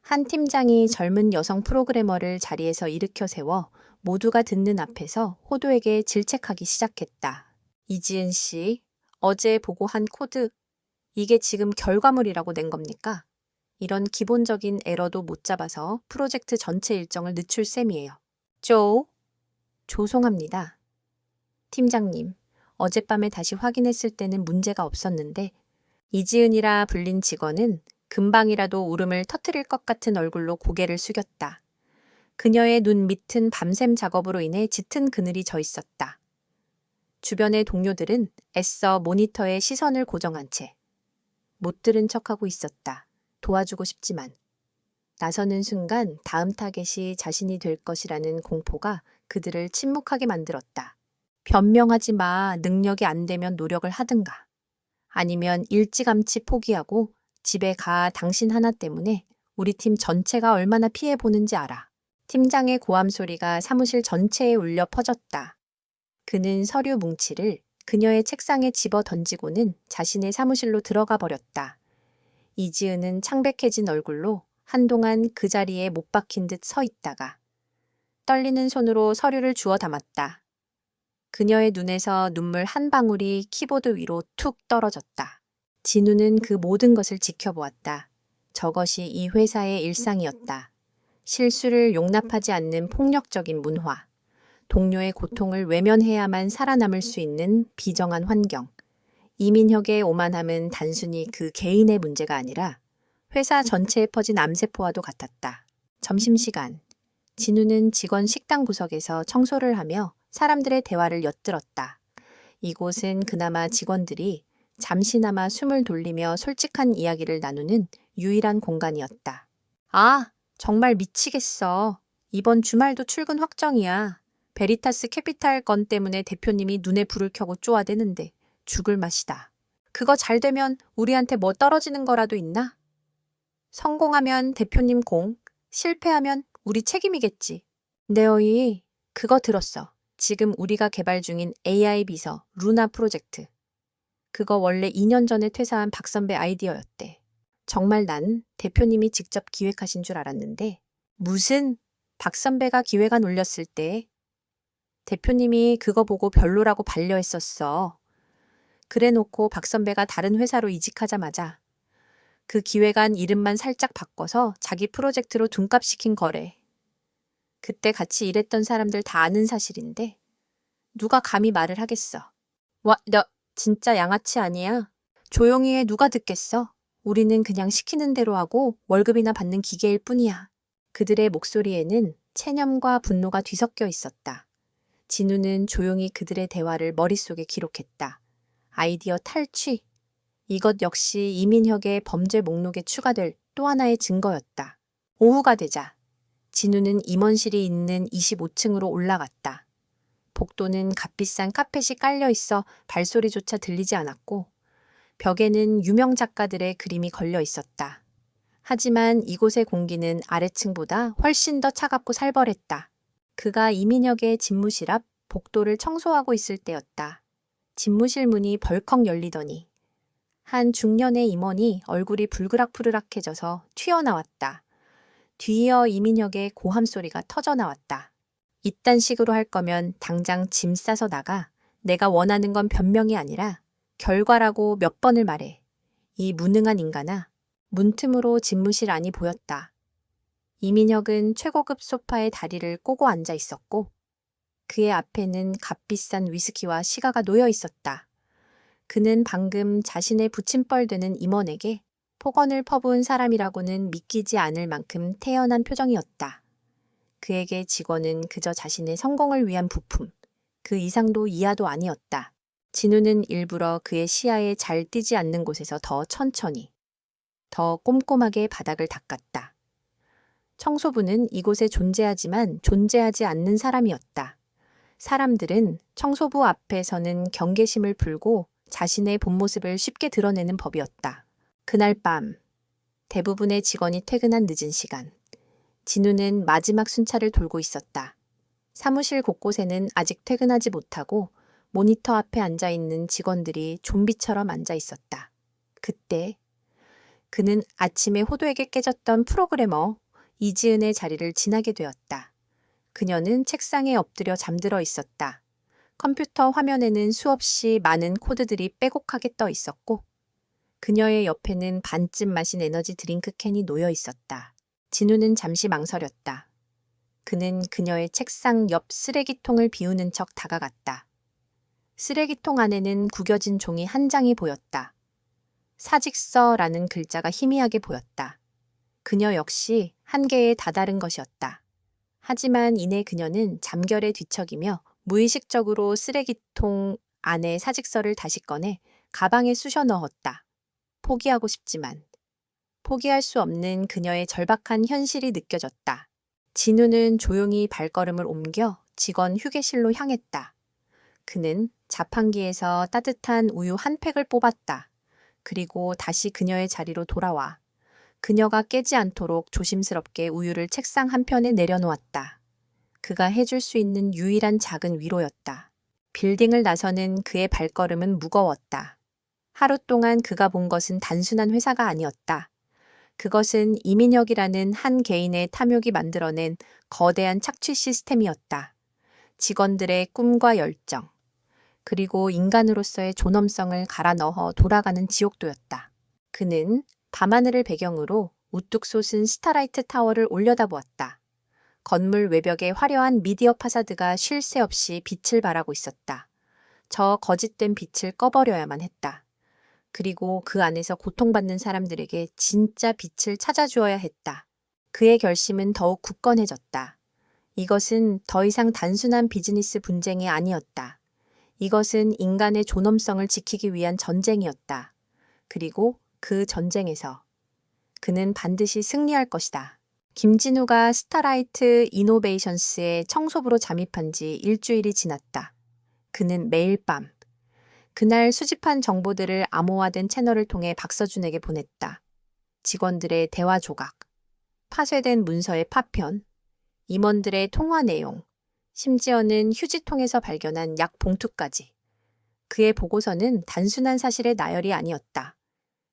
한 팀장이 젊은 여성 프로그래머를 자리에서 일으켜 세워 모두가 듣는 앞에서 호도에게 질책하기 시작했다. 이지은 씨, 어제 보고 한 코드, 이게 지금 결과물이라고 낸 겁니까? 이런 기본적인 에러도 못 잡아서 프로젝트 전체 일정을 늦출 셈이에요. 죄송합니다. 팀장님, 어젯밤에 다시 확인했을 때는 문제가 없었는데 이지은이라 불린 직원은 금방이라도 울음을 터뜨릴 것 같은 얼굴로 고개를 숙였다. 그녀의 눈 밑은 밤샘 작업으로 인해 짙은 그늘이 져 있었다. 주변의 동료들은 애써 모니터에 시선을 고정한 채 못 들은 척하고 있었다. 도와주고 싶지만 나서는 순간 다음 타겟이 자신이 될 것이라는 공포가 그들을 침묵하게 만들었다. 변명하지 마. 능력이 안 되면 노력을 하든가. 아니면 일찌감치 포기하고 집에 가. 당신 하나 때문에 우리 팀 전체가 얼마나 피해보는지 알아. 팀장의 고함 소리가 사무실 전체에 울려 퍼졌다. 그는 서류 뭉치를 그녀의 책상에 집어 던지고는 자신의 사무실로 들어가 버렸다. 이지은은 창백해진 얼굴로 한동안 그 자리에 못 박힌 듯 서 있다가 떨리는 손으로 서류를 주워 담았다. 그녀의 눈에서 눈물 한 방울이 키보드 위로 툭 떨어졌다. 진우는 그 모든 것을 지켜보았다. 저것이 이 회사의 일상이었다. 실수를 용납하지 않는 폭력적인 문화, 동료의 고통을 외면해야만 살아남을 수 있는 비정한 환경. 이민혁의 오만함은 단순히 그 개인의 문제가 아니라 회사 전체에 퍼진 암세포와도 같았다. 점심시간, 진우는 직원 식당 구석에서 청소를 하며 사람들의 대화를 엿들었다. 이곳은 그나마 직원들이 잠시나마 숨을 돌리며 솔직한 이야기를 나누는 유일한 공간이었다. 아, 정말 미치겠어. 이번 주말도 출근 확정이야. 베리타스 캐피탈 건 때문에 대표님이 눈에 불을 켜고 쪼아대는데 죽을 맛이다. 그거 잘 되면 우리한테 뭐 떨어지는 거라도 있나? 성공하면 대표님 공, 실패하면 우리 책임이겠지. 네, 어이, 그거 들었어. 지금 우리가 개발 중인 AI 비서 루나 프로젝트. 그거 원래 2년 전에 퇴사한 박 선배 아이디어였대. 정말 난 대표님이 직접 기획하신 줄 알았는데 무슨 박 선배가 기획안 올렸을 때 대표님이 그거 보고 별로라고 반려했었어. 그래놓고 박 선배가 다른 회사로 이직하자마자 그 기획안 이름만 살짝 바꿔서 자기 프로젝트로 둔갑시킨 거래. 그때 같이 일했던 사람들 다 아는 사실인데 누가 감히 말을 하겠어. 와, 너 진짜 양아치 아니야? 조용히 해, 누가 듣겠어? 우리는 그냥 시키는 대로 하고 월급이나 받는 기계일 뿐이야. 그들의 목소리에는 체념과 분노가 뒤섞여 있었다. 진우는 조용히 그들의 대화를 머릿속에 기록했다. 아이디어 탈취. 이것 역시 이민혁의 범죄 목록에 추가될 또 하나의 증거였다. 오후가 되자 진우는 임원실이 있는 25층으로 올라갔다. 복도는 값비싼 카펫이 깔려 있어 발소리조차 들리지 않았고 벽에는 유명 작가들의 그림이 걸려 있었다. 하지만 이곳의 공기는 아래층보다 훨씬 더 차갑고 살벌했다. 그가 이민혁의 집무실 앞 복도를 청소하고 있을 때였다. 집무실 문이 벌컥 열리더니 한 중년의 임원이 얼굴이 불그락푸르락해져서 튀어나왔다. 뒤이어 이민혁의 고함 소리가 터져나왔다. 이딴 식으로 할 거면 당장 짐 싸서 나가. 내가 원하는 건 변명이 아니라 결과라고 몇 번을 말해. 이 무능한 인간아. 문틈으로 집무실 안이 보였다. 이민혁은 최고급 소파에 다리를 꼬고 앉아 있었고 그의 앞에는 값비싼 위스키와 시가가 놓여 있었다. 그는 방금 자신의 부침벌 되는 임원에게 폭언을 퍼부은 사람이라고는 믿기지 않을 만큼 태연한 표정이었다. 그에게 직원은 그저 자신의 성공을 위한 부품, 그 이상도 이하도 아니었다. 진우는 일부러 그의 시야에 잘 띄지 않는 곳에서 더 천천히, 더 꼼꼼하게 바닥을 닦았다. 청소부는 이곳에 존재하지만 존재하지 않는 사람이었다. 사람들은 청소부 앞에서는 경계심을 풀고 자신의 본 모습을 쉽게 드러내는 법이었다. 그날 밤, 대부분의 직원이 퇴근한 늦은 시간, 진우는 마지막 순찰을 돌고 있었다. 사무실 곳곳에는 아직 퇴근하지 못하고 모니터 앞에 앉아있는 직원들이 좀비처럼 앉아 있었다. 그때 그는 아침에 호도에게 깨졌던 프로그래머 이지은의 자리를 지나게 되었다. 그녀는 책상에 엎드려 잠들어 있었다. 컴퓨터 화면에는 수없이 많은 코드들이 빼곡하게 떠 있었고 그녀의 옆에는 반쯤 마신 에너지 드링크 캔이 놓여 있었다. 진우는 잠시 망설였다. 그는 그녀의 책상 옆 쓰레기통을 비우는 척 다가갔다. 쓰레기통 안에는 구겨진 종이 한 장이 보였다. 사직서라는 글자가 희미하게 보였다. 그녀 역시 한계에 다다른 것이었다. 하지만 이내 그녀는 잠결에 뒤척이며 무의식적으로 쓰레기통 안에 사직서를 다시 꺼내 가방에 쑤셔 넣었다. 포기하고 싶지만 포기할 수 없는 그녀의 절박한 현실이 느껴졌다. 진우는 조용히 발걸음을 옮겨 직원 휴게실로 향했다. 그는 자판기에서 따뜻한 우유 한 팩을 뽑았다. 그리고 다시 그녀의 자리로 돌아와 그녀가 깨지 않도록 조심스럽게 우유를 책상 한편에 내려놓았다. 그가 해줄 수 있는 유일한 작은 위로였다. 빌딩을 나서는 그의 발걸음은 무거웠다. 하루 동안 그가 본 것은 단순한 회사가 아니었다. 그것은 이민혁이라는 한 개인의 탐욕이 만들어낸 거대한 착취 시스템이었다. 직원들의 꿈과 열정, 그리고 인간으로서의 존엄성을 갈아 넣어 돌아가는 지옥도였다. 그는 밤하늘을 배경으로 우뚝 솟은 스타라이트 타워를 올려다보았다. 건물 외벽에 화려한 미디어 파사드가 쉴 새 없이 빛을 발하고 있었다. 저 거짓된 빛을 꺼버려야만 했다. 그리고 그 안에서 고통받는 사람들에게 진짜 빛을 찾아주어야 했다. 그의 결심은 더욱 굳건해졌다. 이것은 더 이상 단순한 비즈니스 분쟁이 아니었다. 이것은 인간의 존엄성을 지키기 위한 전쟁이었다. 그리고 그 전쟁에서 그는 반드시 승리할 것이다. 김진우가 스타라이트 이노베이션스의 청소부로 잠입한 지 일주일이 지났다. 그는 매일 밤 그날 수집한 정보들을 암호화된 채널을 통해 박서준에게 보냈다. 직원들의 대화 조각, 파쇄된 문서의 파편, 임원들의 통화 내용, 심지어는 휴지통에서 발견한 약 봉투까지. 그의 보고서는 단순한 사실의 나열이 아니었다.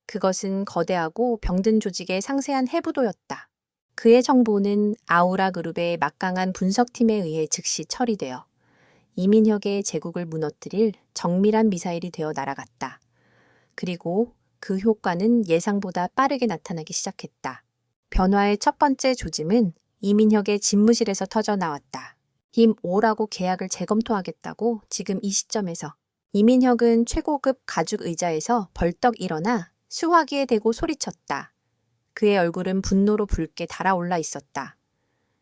그것은 거대하고 병든 조직의 상세한 해부도였다. 그의 정보는 아우라 그룹의 막강한 분석팀에 의해 즉시 처리되어 이민혁의 제국을 무너뜨릴 정밀한 미사일이 되어 날아갔다. 그리고 그 효과는 예상보다 빠르게 나타나기 시작했다. 변화의 첫 번째 조짐은 이민혁의 집무실에서 터져 나왔다. 힘 5라고 계약을 재검토하겠다고 지금 이 시점에서. 이민혁은 최고급 가죽 의자에서 벌떡 일어나 수화기에 대고 소리쳤다. 그의 얼굴은 분노로 붉게 달아올라 있었다.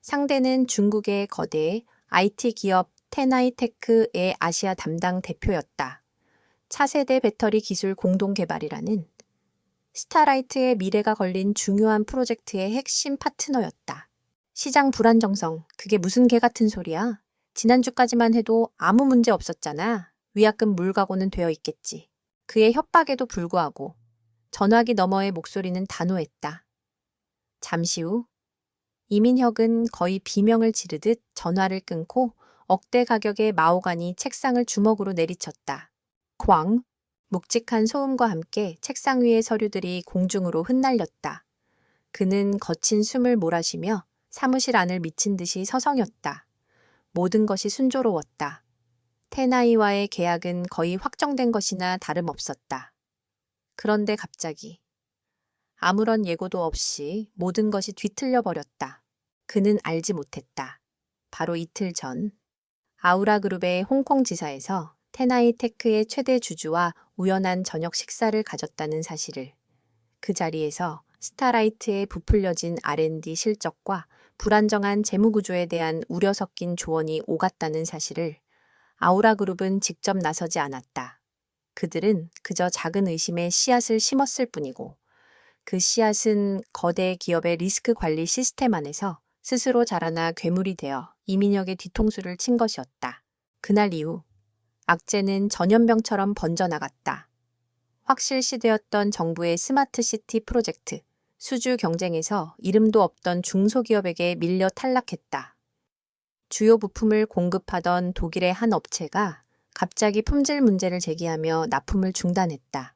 상대는 중국의 거대 IT 기업 테나이테크의 아시아 담당 대표였다. 차세대 배터리 기술 공동 개발이라는 스타라이트의 미래가 걸린 중요한 프로젝트의 핵심 파트너였다. 시장 불안정성, 그게 무슨 개 같은 소리야? 지난주까지만 해도 아무 문제 없었잖아. 위약금 물각오는 되어 있겠지. 그의 협박에도 불구하고 전화기 너머의 목소리는 단호했다. 잠시 후 이민혁은 거의 비명을 지르듯 전화를 끊고 억대 가격의 마호가니 책상을 주먹으로 내리쳤다. 쾅! 묵직한 소음과 함께 책상 위의 서류들이 공중으로 흩날렸다. 그는 거친 숨을 몰아쉬며 사무실 안을 미친 듯이 서성였다. 모든 것이 순조로웠다. 테나이와의 계약은 거의 확정된 것이나 다름없었다. 그런데 갑자기 아무런 예고도 없이 모든 것이 뒤틀려 버렸다. 그는 알지 못했다. 바로 이틀 전 아우라 그룹의 홍콩 지사에서 테나이테크의 최대 주주와 우연한 저녁 식사를 가졌다는 사실을, 그 자리에서 스타라이트의 부풀려진 R&D 실적과 불안정한 재무구조에 대한 우려 섞인 조언이 오갔다는 사실을 아우라 그룹은 직접 나서지 않았다. 그들은 그저 작은 의심의 씨앗을 심었을 뿐이고 그 씨앗은 거대 기업의 리스크 관리 시스템 안에서 스스로 자라나 괴물이 되어 이민혁의 뒤통수를 친 것이었다. 그날 이후 악재는 전염병처럼 번져나갔다. 확실시되었던 정부의 스마트시티 프로젝트, 수주 경쟁에서 이름도 없던 중소기업에게 밀려 탈락했다. 주요 부품을 공급하던 독일의 한 업체가 갑자기 품질 문제를 제기하며 납품을 중단했다.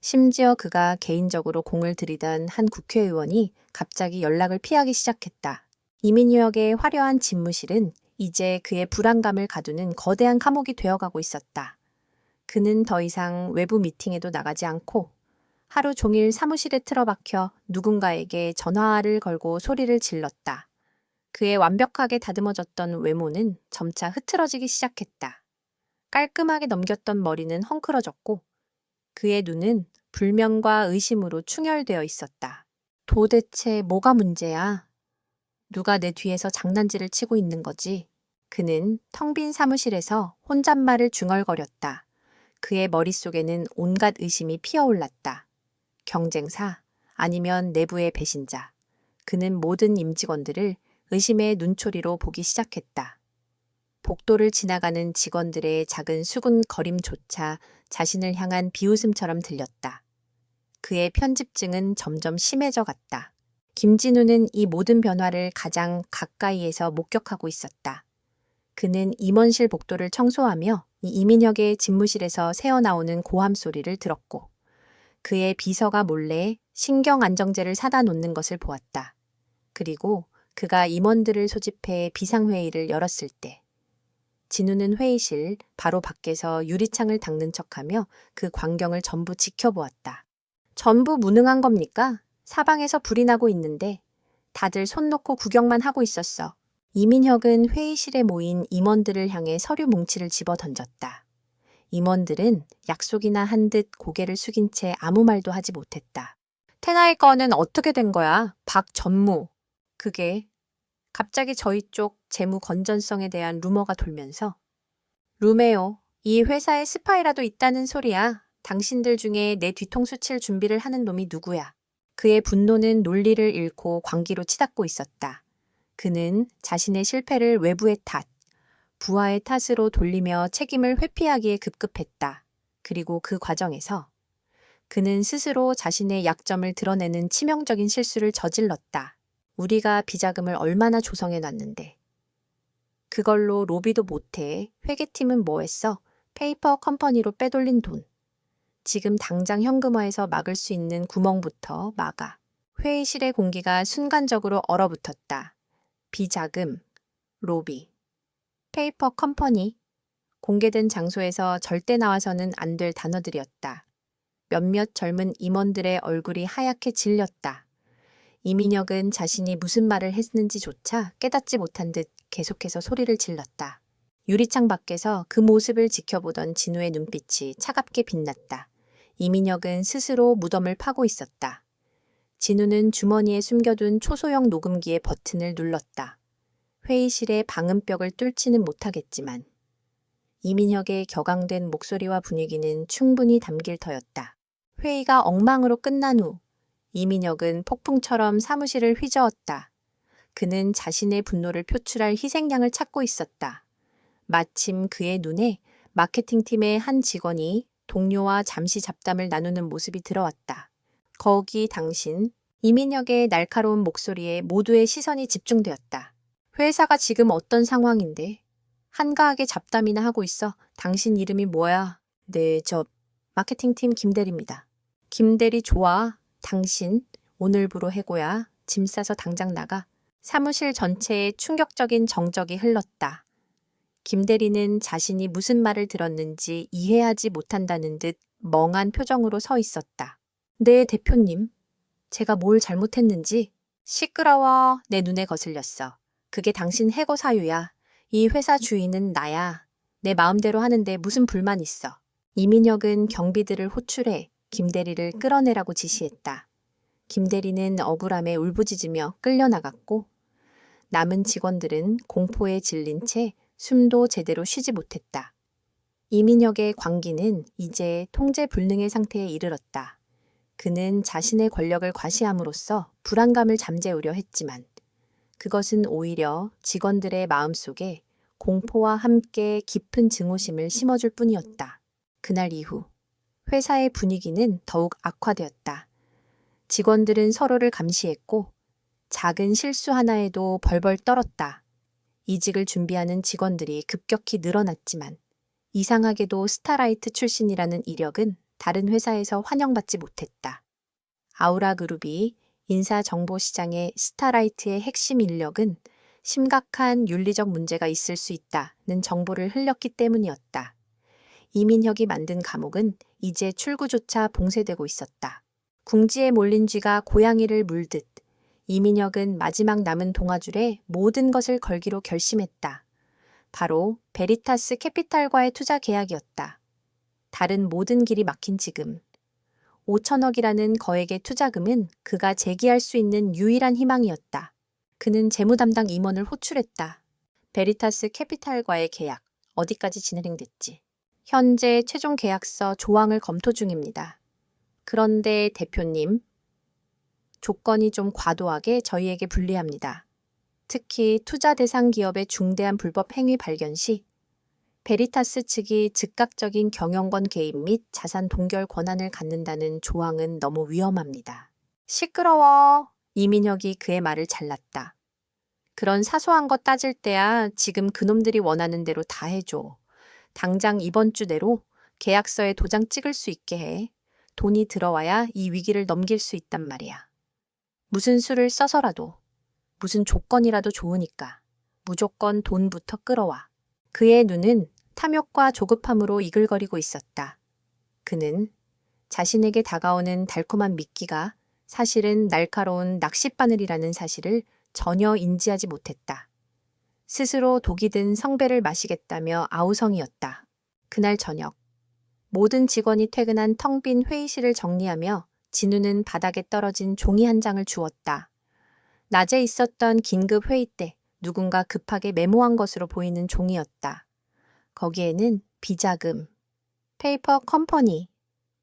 심지어 그가 개인적으로 공을 들이던 한 국회의원이 갑자기 연락을 피하기 시작했다. 이민혁의 화려한 집무실은 이제 그의 불안감을 가두는 거대한 감옥이 되어가고 있었다. 그는 더 이상 외부 미팅에도 나가지 않고 하루 종일 사무실에 틀어박혀 누군가에게 전화를 걸고 소리를 질렀다. 그의 완벽하게 다듬어졌던 외모는 점차 흐트러지기 시작했다. 깔끔하게 넘겼던 머리는 헝클어졌고 그의 눈은 불면과 의심으로 충혈되어 있었다. 도대체 뭐가 문제야? 누가 내 뒤에서 장난질을 치고 있는 거지? 그는 텅 빈 사무실에서 혼잣말을 중얼거렸다. 그의 머릿속에는 온갖 의심이 피어올랐다. 경쟁사, 아니면 내부의 배신자. 그는 모든 임직원들을 의심의 눈초리로 보기 시작했다. 복도를 지나가는 직원들의 작은 수군거림조차 자신을 향한 비웃음처럼 들렸다. 그의 편집증은 점점 심해져 갔다. 김진우는 이 모든 변화를 가장 가까이에서 목격하고 있었다. 그는 임원실 복도를 청소하며 이민혁의 집무실에서 새어나오는 고함 소리를 들었고 그의 비서가 몰래 신경안정제를 사다 놓는 것을 보았다. 그리고 그가 임원들을 소집해 비상회의를 열었을 때 진우는 회의실 바로 밖에서 유리창을 닦는 척하며 그 광경을 전부 지켜보았다. 전부 무능한 겁니까? 사방에서 불이 나고 있는데 다들 손 놓고 구경만 하고 있었어. 이민혁은 회의실에 모인 임원들을 향해 서류 뭉치를 집어 던졌다. 임원들은 약속이나 한 듯 고개를 숙인 채 아무 말도 하지 못했다. 테나이 건은 어떻게 된 거야? 박 전무. 그게 갑자기 저희 쪽 재무 건전성에 대한 루머가 돌면서 루메오, 이 회사에 스파이라도 있다는 소리야. 당신들 중에 내 뒤통수 칠 준비를 하는 놈이 누구야? 그의 분노는 논리를 잃고 광기로 치닫고 있었다. 그는 자신의 실패를 외부의 탓, 부하의 탓으로 돌리며 책임을 회피하기에 급급했다. 그리고 그 과정에서 그는 스스로 자신의 약점을 드러내는 치명적인 실수를 저질렀다. 우리가 비자금을 얼마나 조성해 놨는데. 그걸로 로비도 못해. 회계팀은 뭐 했어? 페이퍼 컴퍼니로 빼돌린 돈. 지금 당장 현금화해서 막을 수 있는 구멍부터 막아. 회의실의 공기가 순간적으로 얼어붙었다. 비자금, 로비, 페이퍼 컴퍼니. 공개된 장소에서 절대 나와서는 안 될 단어들이었다. 몇몇 젊은 임원들의 얼굴이 하얗게 질렸다. 이민혁은 자신이 무슨 말을 했는지조차 깨닫지 못한 듯 계속해서 소리를 질렀다. 유리창 밖에서 그 모습을 지켜보던 진우의 눈빛이 차갑게 빛났다. 이민혁은 스스로 무덤을 파고 있었다. 진우는 주머니에 숨겨둔 초소형 녹음기의 버튼을 눌렀다. 회의실의 방음벽을 뚫지는 못하겠지만 이민혁의 격앙된 목소리와 분위기는 충분히 담길 터였다. 회의가 엉망으로 끝난 후 이민혁은 폭풍처럼 사무실을 휘저었다. 그는 자신의 분노를 표출할 희생양을 찾고 있었다. 마침 그의 눈에 마케팅팀의 한 직원이 동료와 잠시 잡담을 나누는 모습이 들어왔다. 거기 당신, 이민혁의 날카로운 목소리에 모두의 시선이 집중되었다. 회사가 지금 어떤 상황인데? 한가하게 잡담이나 하고 있어. 당신 이름이 뭐야? 네, 저 마케팅팀 김대리입니다. 김대리 좋아. 당신 오늘부로 해고야. 짐 싸서 당장 나가. 사무실 전체에 충격적인 정적이 흘렀다. 김대리는 자신이 무슨 말을 들었는지 이해하지 못한다는 듯 멍한 표정으로 서 있었다. 네, 대표님. 제가 뭘 잘못했는지. 시끄러워. 내 눈에 거슬렸어. 그게 당신 해고 사유야. 이 회사 주인은 나야. 내 마음대로 하는데 무슨 불만 있어. 이민혁은 경비들을 호출해 김대리를 끌어내라고 지시했다. 김대리는 억울함에 울부짖으며 끌려나갔고 남은 직원들은 공포에 질린 채 숨도 제대로 쉬지 못했다. 이민혁의 광기는 이제 통제 불능의 상태에 이르렀다. 그는 자신의 권력을 과시함으로써 불안감을 잠재우려 했지만 그것은 오히려 직원들의 마음속에 공포와 함께 깊은 증오심을 심어줄 뿐이었다. 그날 이후 회사의 분위기는 더욱 악화되었다. 직원들은 서로를 감시했고 작은 실수 하나에도 벌벌 떨었다. 이직을 준비하는 직원들이 급격히 늘어났지만 이상하게도 스타라이트 출신이라는 이력은 다른 회사에서 환영받지 못했다. 아우라그룹이 인사정보시장의 스타라이트의 핵심 인력은 심각한 윤리적 문제가 있을 수 있다는 정보를 흘렸기 때문이었다. 이민혁이 만든 감옥은 이제 출구조차 봉쇄되고 있었다. 궁지에 몰린 쥐가 고양이를 물듯 이민혁은 마지막 남은 동아줄에 모든 것을 걸기로 결심했다. 바로 베리타스 캐피탈과의 투자 계약이었다. 다른 모든 길이 막힌 지금 5천억이라는 거액의 투자금은 그가 제기할 수 있는 유일한 희망이었다. 그는 재무 담당 임원을 호출했다. 베리타스 캐피탈과의 계약 어디까지 진행됐지? 현재 최종 계약서 조항을 검토 중입니다. 그런데 대표님, 조건이 좀 과도하게 저희에게 불리합니다. 특히 투자 대상 기업의 중대한 불법 행위 발견 시 베리타스 측이 즉각적인 경영권 개입 및 자산 동결 권한을 갖는다는 조항은 너무 위험합니다. 시끄러워. 이민혁이 그의 말을 잘랐다. 그런 사소한 것 따질 때야 지금 그놈들이 원하는 대로 다 해줘. 당장 이번 주 내로 계약서에 도장 찍을 수 있게 해. 돈이 들어와야 이 위기를 넘길 수 있단 말이야. 무슨 수를 써서라도, 무슨 조건이라도 좋으니까 무조건 돈부터 끌어와. 그의 눈은 탐욕과 조급함으로 이글거리고 있었다. 그는 자신에게 다가오는 달콤한 미끼가 사실은 날카로운 낚싯바늘이라는 사실을 전혀 인지하지 못했다. 스스로 독이 든 성배를 마시겠다며 아우성이었다. 그날 저녁, 모든 직원이 퇴근한 텅 빈 회의실을 정리하며 진우는 바닥에 떨어진 종이 한 장을 주웠다. 낮에 있었던 긴급 회의 때 누군가 급하게 메모한 것으로 보이는 종이였다. 거기에는 비자금, 페이퍼 컴퍼니,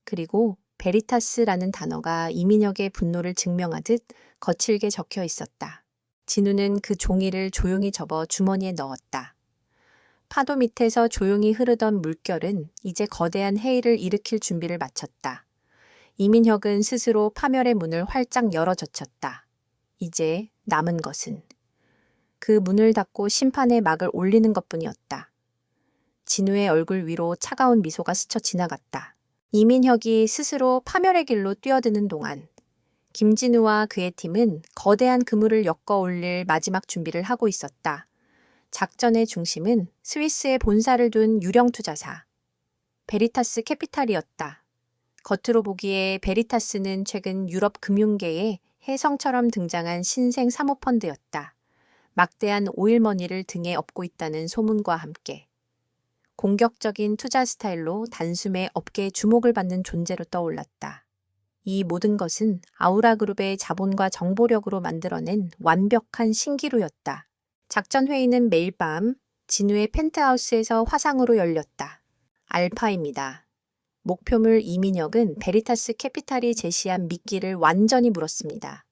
그리고 베리타스라는 단어가 이민혁의 분노를 증명하듯 거칠게 적혀 있었다. 진우는 그 종이를 조용히 접어 주머니에 넣었다. 파도 밑에서 조용히 흐르던 물결은 이제 거대한 해일을 일으킬 준비를 마쳤다. 이민혁은 스스로 파멸의 문을 활짝 열어 젖혔다. 이제 남은 것은 그 문을 닫고 심판의 막을 올리는 것뿐이었다. 진우의 얼굴 위로 차가운 미소가 스쳐 지나갔다. 이민혁이 스스로 파멸의 길로 뛰어드는 동안 김진우와 그의 팀은 거대한 그물을 엮어 올릴 마지막 준비를 하고 있었다. 작전의 중심은 스위스에 본사를 둔 유령 투자사 베리타스 캐피탈이었다. 겉으로 보기에 베리타스는 최근 유럽 금융계에 혜성처럼 등장한 신생 사모펀드였다. 막대한 오일머니를 등에 업고 있다는 소문과 함께 공격적인 투자 스타일로 단숨에 업계의 주목을 받는 존재로 떠올랐다. 이 모든 것은 아우라그룹의 자본과 정보력으로 만들어낸 완벽한 신기루였다. 작전회의는 매일 밤 진우의 펜트하우스에서 화상으로 열렸다. 알파입니다. 목표물 이민혁은 베리타스 캐피탈이 제시한 미끼를 완전히 물었습니다.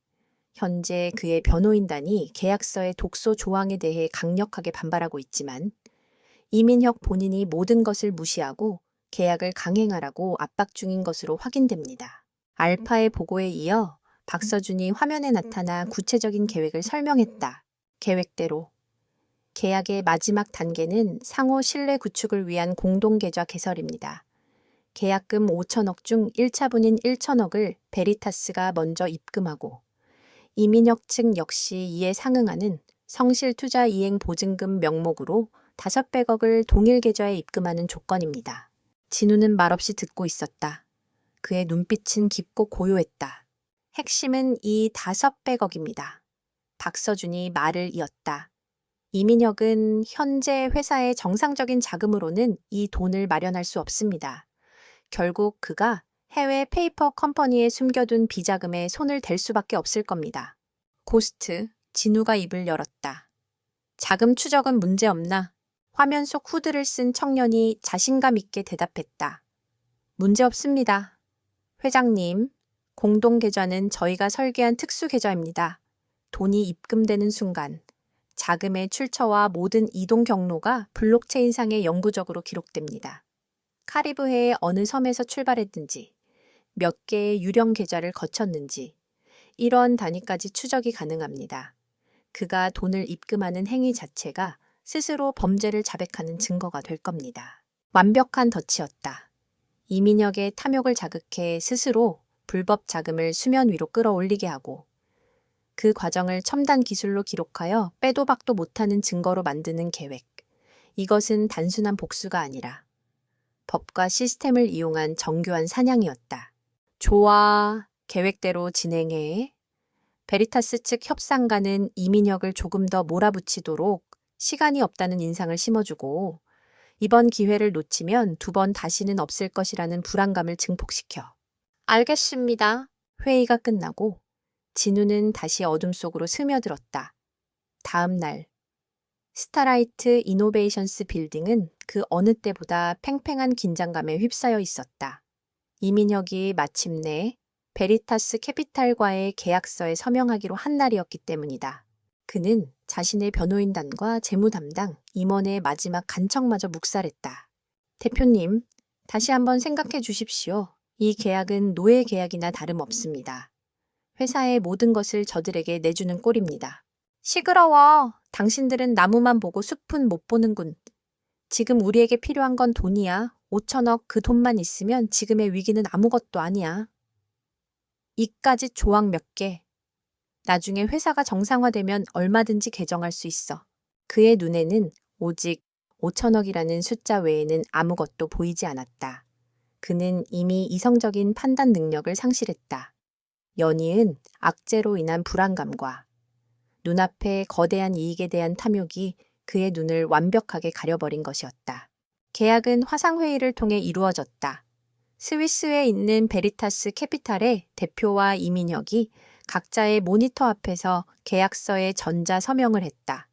현재 그의 변호인단이 계약서의 독소 조항에 대해 강력하게 반발하고 있지만 이민혁 본인이 모든 것을 무시하고 계약을 강행하라고 압박 중인 것으로 확인됩니다. 알파의 보고에 이어 박서준이 화면에 나타나 구체적인 계획을 설명했다. 계획대로 계약의 마지막 단계는 상호 신뢰 구축을 위한 공동계좌 개설입니다. 계약금 5천억 중 1차분인 1천억을 베리타스가 먼저 입금하고 이민혁 측 역시 이에 상응하는 성실투자 이행 보증금 명목으로 500억을 동일 계좌에 입금하는 조건입니다. 진우는 말없이 듣고 있었다. 그의 눈빛은 깊고 고요했다. 핵심은 이 500억입니다. 박서준이 말을 이었다. 이민혁은 현재 회사의 정상적인 자금으로는 이 돈을 마련할 수 없습니다. 결국 그가 해외 페이퍼 컴퍼니에 숨겨둔 비자금에 손을 댈 수밖에 없을 겁니다. 고스트, 진우가 입을 열었다. 자금 추적은 문제없나? 화면 속 후드를 쓴 청년이 자신감 있게 대답했다. 문제없습니다. 회장님, 공동계좌는 저희가 설계한 특수계좌입니다. 돈이 입금되는 순간 자금의 출처와 모든 이동 경로가 블록체인상에 영구적으로 기록됩니다. 카리브해의 어느 섬에서 출발했는지, 몇 개의 유령 계좌를 거쳤는지, 이러한 단위까지 추적이 가능합니다. 그가 돈을 입금하는 행위 자체가 스스로 범죄를 자백하는 증거가 될 겁니다. 완벽한 덫이었다. 이민혁의 탐욕을 자극해 스스로 불법 자금을 수면 위로 끌어올리게 하고 그 과정을 첨단 기술로 기록하여 빼도 박도 못하는 증거로 만드는 계획. 이것은 단순한 복수가 아니라 법과 시스템을 이용한 정교한 사냥이었다. 좋아, 계획대로 진행해. 베리타스 측 협상가는 이민혁을 조금 더 몰아붙이도록 시간이 없다는 인상을 심어주고 이번 기회를 놓치면 2번 다시는 없을 것이라는 불안감을 증폭시켜. 알겠습니다. 회의가 끝나고 진우는 다시 어둠 속으로 스며들었다. 다음 날 스타라이트 이노베이션스 빌딩은 그 어느 때보다 팽팽한 긴장감에 휩싸여 있었다. 이민혁이 마침내 베리타스 캐피탈과의 계약서에 서명하기로 한 날이었기 때문이다. 그는 자신의 변호인단과 재무 담당, 임원의 마지막 간청마저 묵살했다. 대표님, 다시 한번 생각해 주십시오. 이 계약은 노예 계약이나 다름없습니다. 회사의 모든 것을 저들에게 내주는 꼴입니다. 시끄러워. 당신들은 나무만 보고 숲은 못 보는군. 지금 우리에게 필요한 건 돈이야. 5천억 그 돈만 있으면 지금의 위기는 아무것도 아니야. 이까지 조항 몇 개. 나중에 회사가 정상화되면 얼마든지 개정할 수 있어. 그의 눈에는 오직 5천억이라는 숫자 외에는 아무것도 보이지 않았다. 그는 이미 이성적인 판단 능력을 상실했다. 연이은 악재로 인한 불안감과 눈앞의 거대한 이익에 대한 탐욕이 그의 눈을 완벽하게 가려버린 것이었다. 계약은 화상회의를 통해 이루어졌다. 스위스에 있는 베리타스 캐피탈의 대표와 이민혁이 각자의 모니터 앞에서 계약서에 전자 서명을 했다.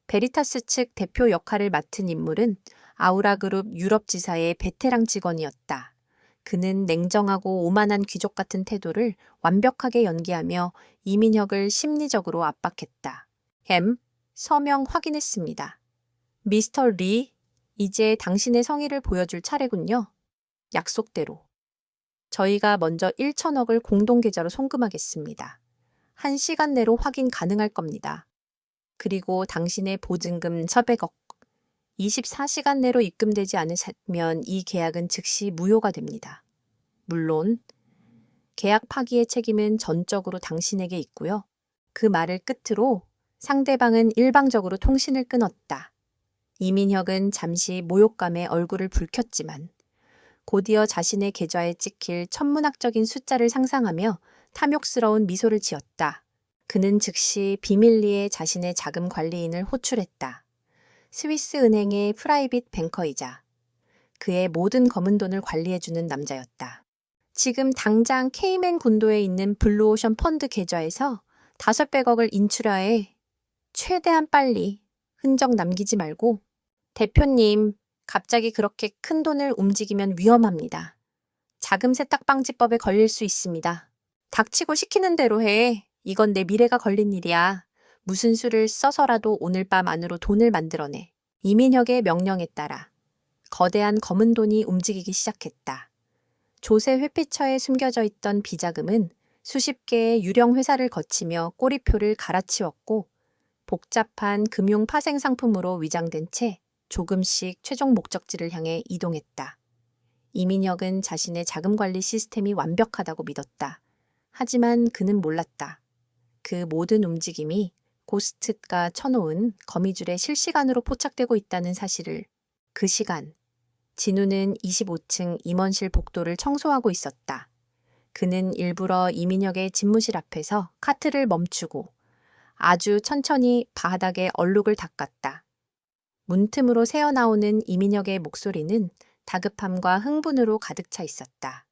베리타스 측 대표 역할을 맡은 인물은 아우라그룹 유럽지사의 베테랑 직원이었다. 그는 냉정하고 오만한 귀족 같은 태도를 완벽하게 연기하며 이민혁을 심리적으로 압박했다. 서명 확인했습니다. 미스터 리, 이제 당신의 성의를 보여줄 차례군요. 약속대로. 저희가 먼저 1천억을 공동계좌로 송금하겠습니다. 1시간 내로 확인 가능할 겁니다. 그리고 당신의 보증금 1,100억. 24시간 내로 입금되지 않으시면 이 계약은 즉시 무효가 됩니다. 물론 계약 파기의 책임은 전적으로 당신에게 있고요. 그 말을 끝으로 상대방은 일방적으로 통신을 끊었다. 이민혁은 잠시 모욕감에 얼굴을 붉혔지만 곧이어 자신의 계좌에 찍힐 천문학적인 숫자를 상상하며 탐욕스러운 미소를 지었다. 그는 즉시 비밀리에 자신의 자금 관리인을 호출했다. 스위스 은행의 프라이빗 뱅커이자 그의 모든 검은 돈을 관리해주는 남자였다. 지금 당장 케이맨 군도에 있는 블루오션 펀드 계좌에서 500억을 인출하해 최대한 빨리 흔적 남기지 말고. 대표님, 갑자기 그렇게 큰 돈을 움직이면 위험합니다. 자금 세탁 방지법에 걸릴 수 있습니다. 닥치고 시키는 대로 해. 이건 내 미래가 걸린 일이야. 무슨 수를 써서라도 오늘 밤 안으로 돈을 만들어내. 이민혁의 명령에 따라 거대한 검은 돈이 움직이기 시작했다. 조세 회피처에 숨겨져 있던 비자금은 수십 개의 유령 회사를 거치며 꼬리표를 갈아치웠고 복잡한 금융 파생 상품으로 위장된 채 조금씩 최종 목적지를 향해 이동했다. 이민혁은 자신의 자금 관리 시스템이 완벽하다고 믿었다. 하지만 그는 몰랐다. 그 모든 움직임이 고스트가 쳐놓은 거미줄에 실시간으로 포착되고 있다는 사실을. 그 시간, 진우는 25층 임원실 복도를 청소하고 있었다. 그는 일부러 이민혁의 집무실 앞에서 카트를 멈추고 아주 천천히 바닥에 얼룩을 닦았다. 문틈으로 새어나오는 이민혁의 목소리는 다급함과 흥분으로 가득 차 있었다.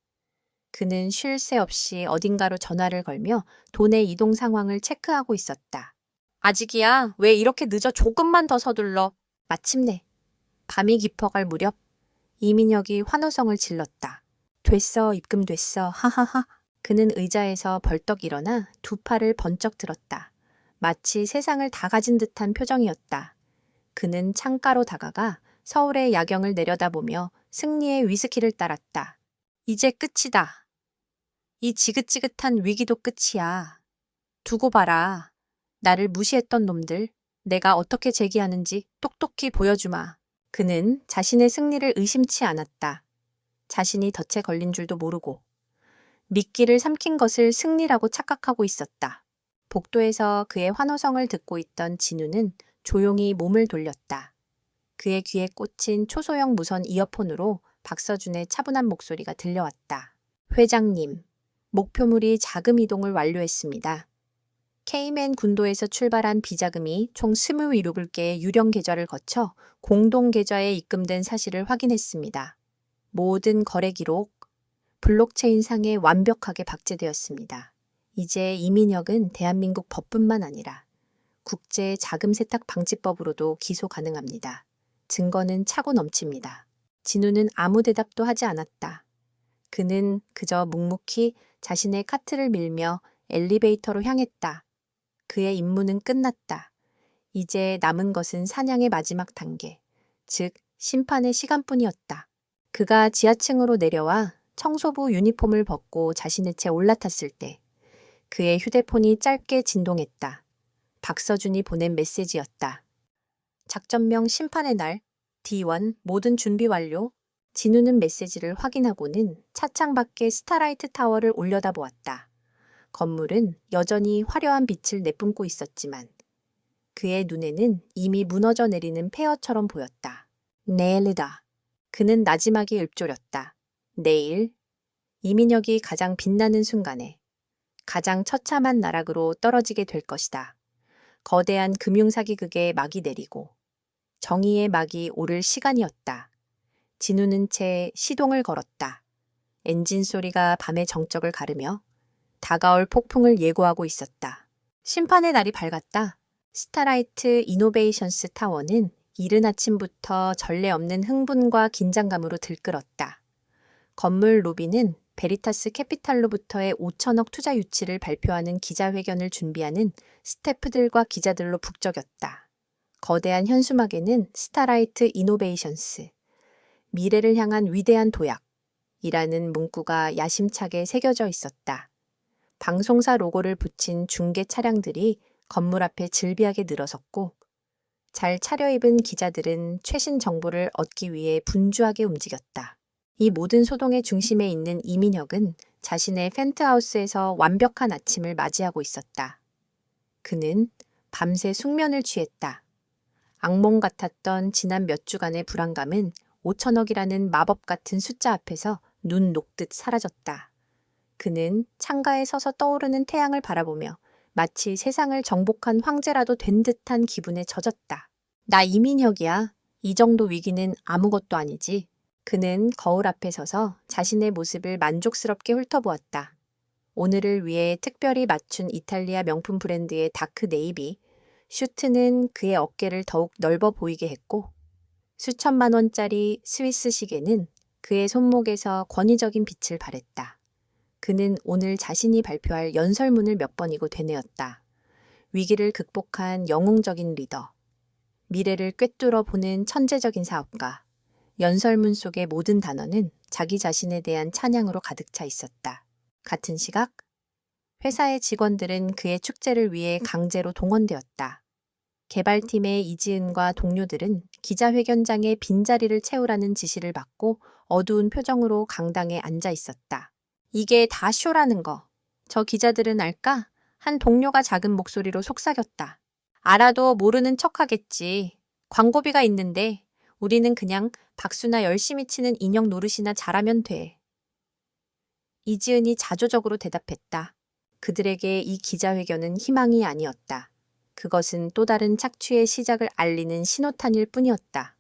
그는 쉴 새 없이 어딘가로 전화를 걸며 돈의 이동 상황을 체크하고 있었다. 아직이야. 왜 이렇게 늦어? 조금만 더 서둘러. 마침내 밤이 깊어갈 무렵 이민혁이 환호성을 질렀다. 됐어, 입금됐어. 하하하. 그는 의자에서 벌떡 일어나 두 팔을 번쩍 들었다. 마치 세상을 다 가진 듯한 표정이었다. 그는 창가로 다가가 서울의 야경을 내려다보며 승리의 위스키를 따랐다. 이제 끝이다. 이 지긋지긋한 위기도 끝이야. 두고 봐라. 나를 무시했던 놈들, 내가 어떻게 제기하는지 똑똑히 보여주마. 그는 자신의 승리를 의심치 않았다. 자신이 덫에 걸린 줄도 모르고 미끼를 삼킨 것을 승리라고 착각하고 있었다. 복도에서 그의 환호성을 듣고 있던 진우는 조용히 몸을 돌렸다. 그의 귀에 꽂힌 초소형 무선 이어폰으로 박서준의 차분한 목소리가 들려왔다. 회장님, 목표물이 자금 이동을 완료했습니다. 케이맨 군도에서 출발한 비자금이 총 27개의 유령 계좌를 거쳐 공동 계좌에 입금된 사실을 확인했습니다. 모든 거래 기록, 블록체인상에 완벽하게 박제되었습니다. 이제 이민혁은 대한민국 법뿐만 아니라 국제 자금 세탁 방지법으로도 기소 가능합니다. 증거는 차고 넘칩니다. 진우는 아무 대답도 하지 않았다. 그는 그저 묵묵히 자신의 카트를 밀며 엘리베이터로 향했다. 그의 임무는 끝났다. 이제 남은 것은 사냥의 마지막 단계, 즉 심판의 시간뿐이었다. 그가 지하층으로 내려와 청소부 유니폼을 벗고 자신의 채 올라탔을 때 그의 휴대폰이 짧게 진동했다. 박서준이 보낸 메시지였다. 작전명 심판의 날, D1 모든 준비 완료. 진우는 메시지를 확인하고는 차창 밖에 스타라이트 타워를 올려다보았다. 건물은 여전히 화려한 빛을 내뿜고 있었지만 그의 눈에는 이미 무너져 내리는 폐허처럼 보였다. 내일이다. 그는 나지막이 읊조렸다. 내일, 이민혁이 가장 빛나는 순간에 가장 처참한 나락으로 떨어지게 될 것이다. 거대한 금융사기극에 막이 내리고 정의의 막이 오를 시간이었다. 진우는 채 시동을 걸었다. 엔진 소리가 밤의 정적을 가르며 다가올 폭풍을 예고하고 있었다. 심판의 날이 밝았다. 스타라이트 이노베이션스 타워는 이른 아침부터 전례 없는 흥분과 긴장감으로 들끓었다. 건물 로비는 베리타스 캐피탈로부터의 5천억 투자 유치를 발표하는 기자회견을 준비하는 스태프들과 기자들로 북적였다. 거대한 현수막에는 스타라이트 이노베이션스, 미래를 향한 위대한 도약이라는 문구가 야심차게 새겨져 있었다. 방송사 로고를 붙인 중계 차량들이 건물 앞에 질비하게 늘어섰고, 잘 차려입은 기자들은 최신 정보를 얻기 위해 분주하게 움직였다. 이 모든 소동의 중심에 있는 이민혁은 자신의 펜트하우스에서 완벽한 아침을 맞이하고 있었다. 그는 밤새 숙면을 취했다. 악몽 같았던 지난 몇 주간의 불안감은 5천억이라는 마법 같은 숫자 앞에서 눈 녹듯 사라졌다. 그는 창가에 서서 떠오르는 태양을 바라보며 마치 세상을 정복한 황제라도 된 듯한 기분에 젖었다. 나 이민혁이야. 이 정도 위기는 아무것도 아니지. 그는 거울 앞에 서서 자신의 모습을 만족스럽게 훑어보았다. 오늘을 위해 특별히 맞춘 이탈리아 명품 브랜드의 다크 네이비 슈트는 그의 어깨를 더욱 넓어 보이게 했고, 수천만 원짜리 스위스 시계는 그의 손목에서 권위적인 빛을 발했다. 그는 오늘 자신이 발표할 연설문을 몇 번이고 되뇌었다. 위기를 극복한 영웅적인 리더, 미래를 꿰뚫어 보는 천재적인 사업가. 연설문 속의 모든 단어는 자기 자신에 대한 찬양으로 가득 차 있었다. 같은 시각, 회사의 직원들은 그의 축제를 위해 강제로 동원되었다. 개발팀의 이지은과 동료들은 기자회견장의 빈자리를 채우라는 지시를 받고 어두운 표정으로 강당에 앉아 있었다. 이게 다 쇼라는 거. 저 기자들은 알까? 한 동료가 작은 목소리로 속삭였다. 알아도 모르는 척하겠지. 광고비가 있는데 우리는 그냥 박수나 열심히 치는 인형 노릇이나 잘하면 돼. 이지은이 자조적으로 대답했다. 그들에게 이 기자회견은 희망이 아니었다. 그것은 또 다른 착취의 시작을 알리는 신호탄일 뿐이었다.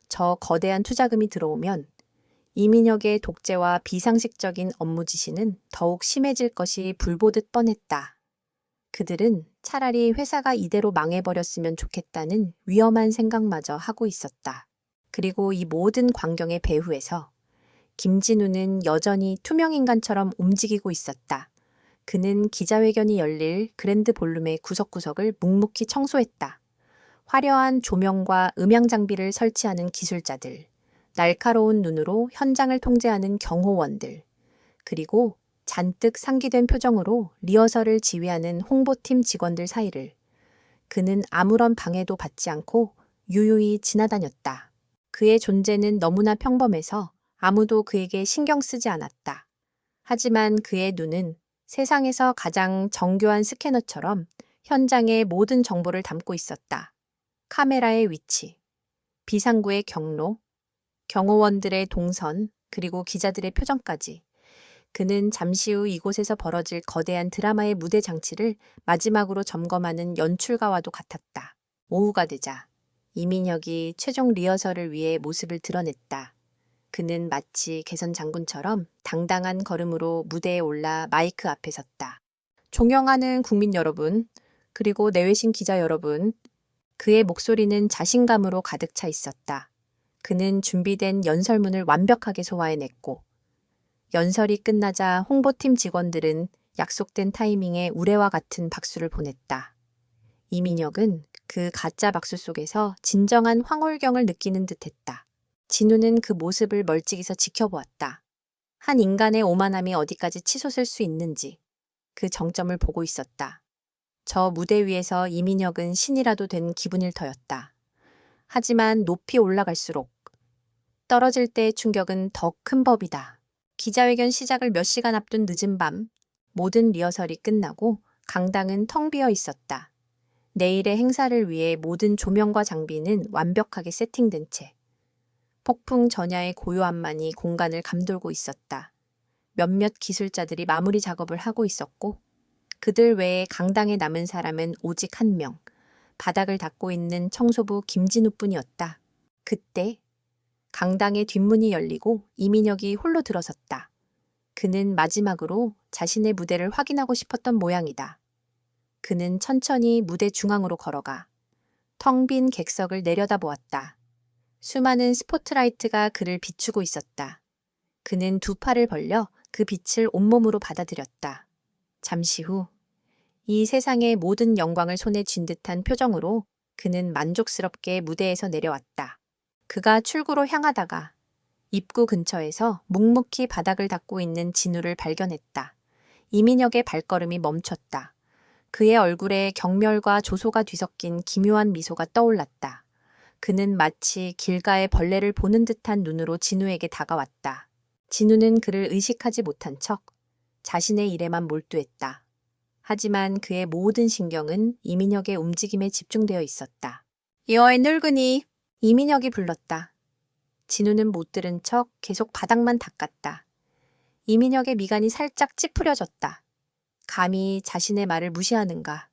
저 거대한 투자금이 들어오면 이민혁의 독재와 비상식적인 업무 지시는 더욱 심해질 것이 불보듯 뻔했다. 그들은 차라리 회사가 이대로 망해버렸으면 좋겠다는 위험한 생각마저 하고 있었다. 그리고 이 모든 광경의 배후에서 김진우는 여전히 투명인간처럼 움직이고 있었다. 그는 기자회견이 열릴 그랜드 볼룸의 구석구석을 묵묵히 청소했다. 화려한 조명과 음향 장비를 설치하는 기술자들, 날카로운 눈으로 현장을 통제하는 경호원들, 그리고 잔뜩 상기된 표정으로 리허설을 지휘하는 홍보팀 직원들 사이를 그는 아무런 방해도 받지 않고 유유히 지나다녔다. 그의 존재는 너무나 평범해서 아무도 그에게 신경 쓰지 않았다. 하지만 그의 눈은 세상에서 가장 정교한 스캐너처럼 현장의 모든 정보를 담고 있었다. 카메라의 위치, 비상구의 경로, 경호원들의 동선, 그리고 기자들의 표정까지. 그는 잠시 후 이곳에서 벌어질 거대한 드라마의 무대 장치를 마지막으로 점검하는 연출가와도 같았다. 오후가 되자 이민혁이 최종 리허설을 위해 모습을 드러냈다. 그는 마치 개선 장군처럼 당당한 걸음으로 무대에 올라 마이크 앞에 섰다. 존경하는 국민 여러분, 그리고 내외신 기자 여러분. 그의 목소리는 자신감으로 가득 차 있었다. 그는 준비된 연설문을 완벽하게 소화해냈고, 연설이 끝나자 홍보팀 직원들은 약속된 타이밍에 우레와 같은 박수를 보냈다. 이민혁은 그 가짜 박수 속에서 진정한 황홀경을 느끼는 듯했다. 진우는 그 모습을 멀찍이서 지켜보았다. 한 인간의 오만함이 어디까지 치솟을 수 있는지 그 정점을 보고 있었다. 저 무대 위에서 이민혁은 신이라도 된 기분일 터였다. 하지만 높이 올라갈수록 떨어질 때의 충격은 더 큰 법이다. 기자회견 시작을 몇 시간 앞둔 늦은 밤, 모든 리허설이 끝나고 강당은 텅 비어 있었다. 내일의 행사를 위해 모든 조명과 장비는 완벽하게 세팅된 채 폭풍 전야의 고요함만이 공간을 감돌고 있었다. 몇몇 기술자들이 마무리 작업을 하고 있었고, 그들 외에 강당에 남은 사람은 오직 한 명, 바닥을 닦고 있는 청소부 김진우뿐이었다. 그때 강당의 뒷문이 열리고 이민혁이 홀로 들어섰다. 그는 마지막으로 자신의 무대를 확인하고 싶었던 모양이다. 그는 천천히 무대 중앙으로 걸어가 텅 빈 객석을 내려다보았다. 수많은 스포트라이트가 그를 비추고 있었다. 그는 두 팔을 벌려 그 빛을 온몸으로 받아들였다. 잠시 후 이 세상의 모든 영광을 손에 쥔 듯한 표정으로 그는 만족스럽게 무대에서 내려왔다. 그가 출구로 향하다가 입구 근처에서 묵묵히 바닥을 닦고 있는 진우를 발견했다. 이민혁의 발걸음이 멈췄다. 그의 얼굴에 경멸과 조소가 뒤섞인 기묘한 미소가 떠올랐다. 그는 마치 길가의 벌레를 보는 듯한 눈으로 진우에게 다가왔다. 진우는 그를 의식하지 못한 척 자신의 일에만 몰두했다. 하지만 그의 모든 신경은 이민혁의 움직임에 집중되어 있었다. 여의 늙은이, 이민혁이 불렀다. 진우는 못 들은 척 계속 바닥만 닦았다. 이민혁의 미간이 살짝 찌푸려졌다. 감히 자신의 말을 무시하는가.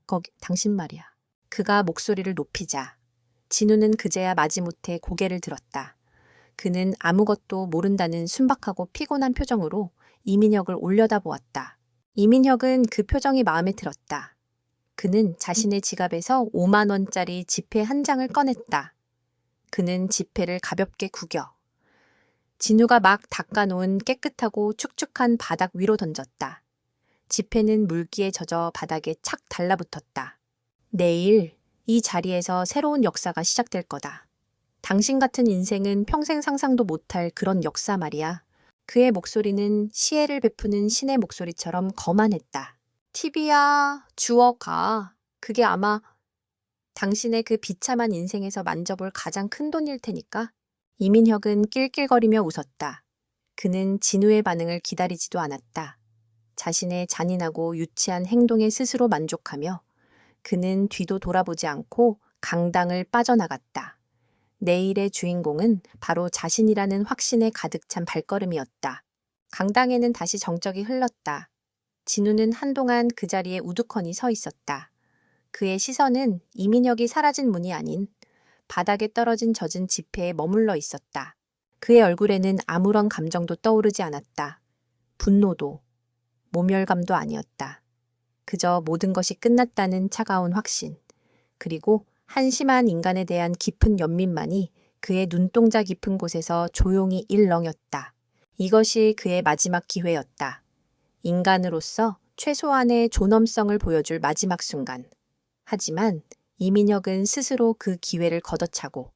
거기 당신 말이야. 그가 목소리를 높이자 진우는 그제야 마지못해 고개를 들었다. 그는 아무것도 모른다는 순박하고 피곤한 표정으로 이민혁을 올려다보았다. 이민혁은 그 표정이 마음에 들었다. 그는 자신의 지갑에서 5만 원짜리 지폐 한 장을 꺼냈다. 그는 지폐를 가볍게 구겨 진우가 막 닦아놓은 깨끗하고 축축한 바닥 위로 던졌다. 지폐는 물기에 젖어 바닥에 착 달라붙었다. 내일 이 자리에서 새로운 역사가 시작될 거다. 당신 같은 인생은 평생 상상도 못할 그런 역사 말이야. 그의 목소리는 시혜를 베푸는 신의 목소리처럼 거만했다. TV야, 주워가. 그게 아마 당신의 그 비참한 인생에서 만져볼 가장 큰 돈일 테니까. 이민혁은 낄낄거리며 웃었다. 그는 진우의 반응을 기다리지도 않았다. 자신의 잔인하고 유치한 행동에 스스로 만족하며 그는 뒤도 돌아보지 않고 강당을 빠져나갔다. 내일의 주인공은 바로 자신이라는 확신에 가득 찬 발걸음이었다. 강당에는 다시 정적이 흘렀다. 진우는 한동안 그 자리에 우두커니 서 있었다. 그의 시선은 이민혁이 사라진 문이 아닌 바닥에 떨어진 젖은 지폐에 머물러 있었다. 그의 얼굴에는 아무런 감정도 떠오르지 않았다. 분노도, 모멸감도 아니었다. 그저 모든 것이 끝났다는 차가운 확신, 그리고 한심한 인간에 대한 깊은 연민만이 그의 눈동자 깊은 곳에서 조용히 일렁였다. 이것이 그의 마지막 기회였다. 인간으로서 최소한의 존엄성을 보여줄 마지막 순간. 하지만 이민혁은 스스로 그 기회를 걷어차고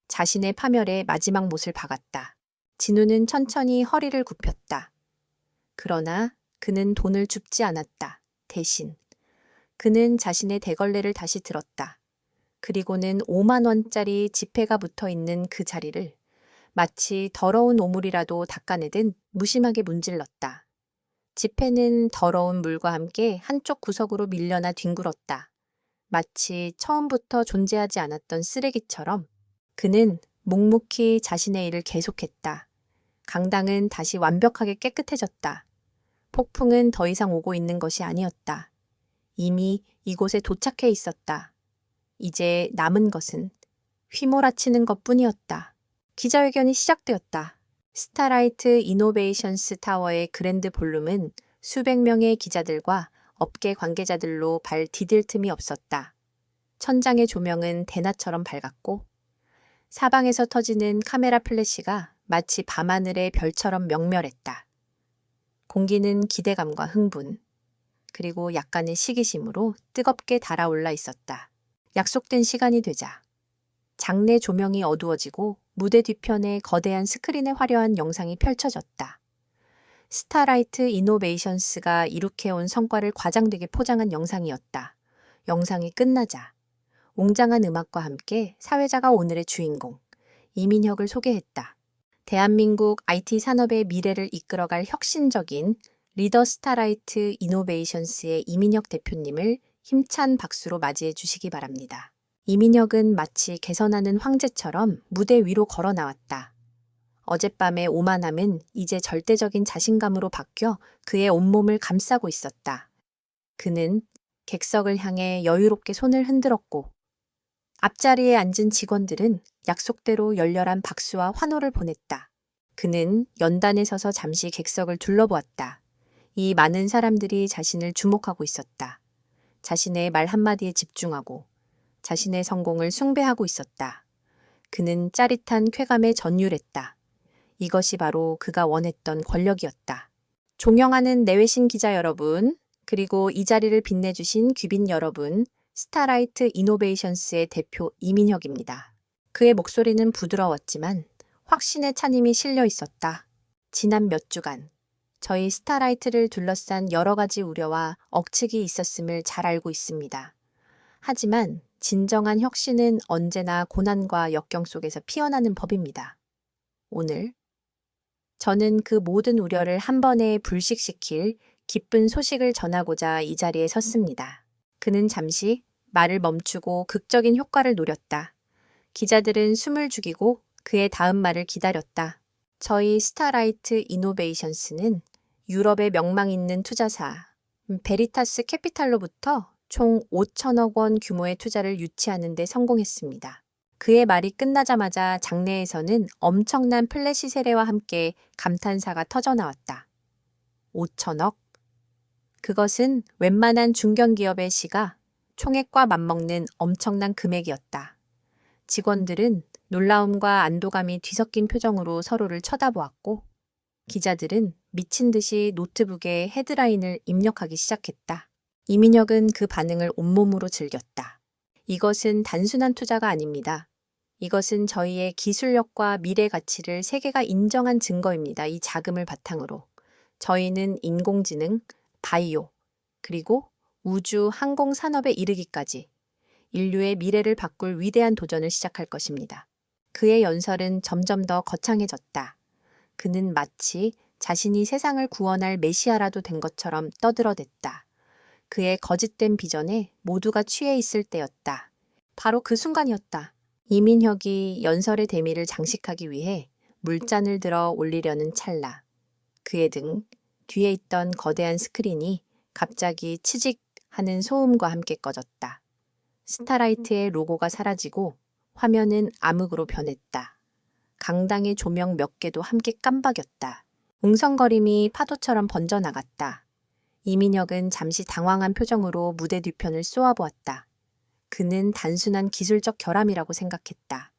자신의 파멸에 마지막 못을 박았다. 진우는 천천히 허리를 굽혔다. 그러나 그는 돈을 줍지 않았다. 대신 그는 자신의 대걸레를 다시 들었다. 그리고는 5만 원짜리 지폐가 붙어 있는 그 자리를 마치 더러운 오물이라도 닦아내듯 무심하게 문질렀다. 지폐는 더러운 물과 함께 한쪽 구석으로 밀려나 뒹굴었다. 마치 처음부터 존재하지 않았던 쓰레기처럼. 그는 묵묵히 자신의 일을 계속했다. 강당은 다시 완벽하게 깨끗해졌다. 폭풍은 더 이상 오고 있는 것이 아니었다. 이미 이곳에 도착해 있었다. 이제 남은 것은 휘몰아치는 것뿐이었다. 기자회견이 시작되었다. 스타라이트 이노베이션스 타워의 그랜드 볼룸은 수백 명의 기자들과 업계 관계자들로 발 디딜 틈이 없었다. 천장의 조명은 대낮처럼 밝았고 사방에서 터지는 카메라 플래시가 마치 밤하늘의 별처럼 명멸했다. 공기는 기대감과 흥분, 그리고 약간의 시기심으로 뜨겁게 달아올라 있었다. 약속된 시간이 되자 장내 조명이 어두워지고 무대 뒤편에 거대한 스크린에 화려한 영상이 펼쳐졌다. 스타라이트 이노베이션스가 이룩해온 성과를 과장되게 포장한 영상이었다. 영상이 끝나자 웅장한 음악과 함께 사회자가 오늘의 주인공, 이민혁을 소개했다. 대한민국 IT 산업의 미래를 이끌어갈 혁신적인 리더 스타라이트 이노베이션스의 이민혁 대표님을 힘찬 박수로 맞이해 주시기 바랍니다. 이민혁은 마치 개선하는 황제처럼 무대 위로 걸어 나왔다. 어젯밤의 오만함은 이제 절대적인 자신감으로 바뀌어 그의 온몸을 감싸고 있었다. 그는 객석을 향해 여유롭게 손을 흔들었고 앞자리에 앉은 직원들은 약속대로 열렬한 박수와 환호를 보냈다. 그는 연단에 서서 잠시 객석을 둘러보았다. 이 많은 사람들이 자신을 주목하고 있었다. 자신의 말 한마디에 집중하고 자신의 성공을 숭배하고 있었다. 그는 짜릿한 쾌감에 전율했다. 이것이 바로 그가 원했던 권력이었다. 존경하는 내외신 기자 여러분, 그리고 이 자리를 빛내주신 귀빈 여러분, 스타라이트 이노베이션스의 대표 이민혁입니다. 그의 목소리는 부드러웠지만 확신의 차님이 실려 있었다. 지난 몇 주간 저희 스타라이트를 둘러싼 여러 가지 우려와 억측이 있었음을 잘 알고 있습니다. 하지만 진정한 혁신은 언제나 고난과 역경 속에서 피어나는 법입니다. 오늘 저는 그 모든 우려를 한 번에 불식시킬 기쁜 소식을 전하고자 이 자리에 섰습니다. 그는 잠시 말을 멈추고 극적인 효과를 노렸다. 기자들은 숨을 죽이고 그의 다음 말을 기다렸다. 저희 스타라이트 이노베이션스는 유럽의 명망 있는 투자사 베리타스 캐피탈로부터 총 5천억 원 규모의 투자를 유치하는 데 성공했습니다. 그의 말이 끝나자마자 장내에서는 엄청난 플래시 세례와 함께 감탄사가 터져나왔다. 5천억? 그것은 웬만한 중견기업의 시가 총액과 맞먹는 엄청난 금액이었다. 직원들은 놀라움과 안도감이 뒤섞인 표정으로 서로를 쳐다보았고 기자들은 미친 듯이 노트북에 헤드라인을 입력하기 시작했다. 이민혁은 그 반응을 온몸으로 즐겼다. 이것은 단순한 투자가 아닙니다. 이것은 저희의 기술력과 미래 가치를 세계가 인정한 증거입니다. 이 자금을 바탕으로 저희는 인공지능, 바이오, 그리고 우주 항공 산업에 이르기까지 인류의 미래를 바꿀 위대한 도전을 시작할 것입니다. 그의 연설은 점점 더 거창해졌다. 그는 마치 자신이 세상을 구원할 메시아라도 된 것처럼 떠들어댔다. 그의 거짓된 비전에 모두가 취해 있을 때였다. 바로 그 순간이었다. 이민혁이 연설의 대미를 장식하기 위해 물잔을 들어 올리려는 찰나. 그의 등 뒤에 있던 거대한 스크린이 갑자기 치직 하는 소음과 함께 꺼졌다. 스타라이트의 로고가 사라지고 화면은 암흑으로 변했다. 강당의 조명 몇 개도 함께 깜박였다. 웅성거림이 파도처럼 번져나갔다. 이민혁은 잠시 당황한 표정으로 무대 뒤편을 쏘아보았다. 그는 단순한 기술적 결함이라고 생각했다.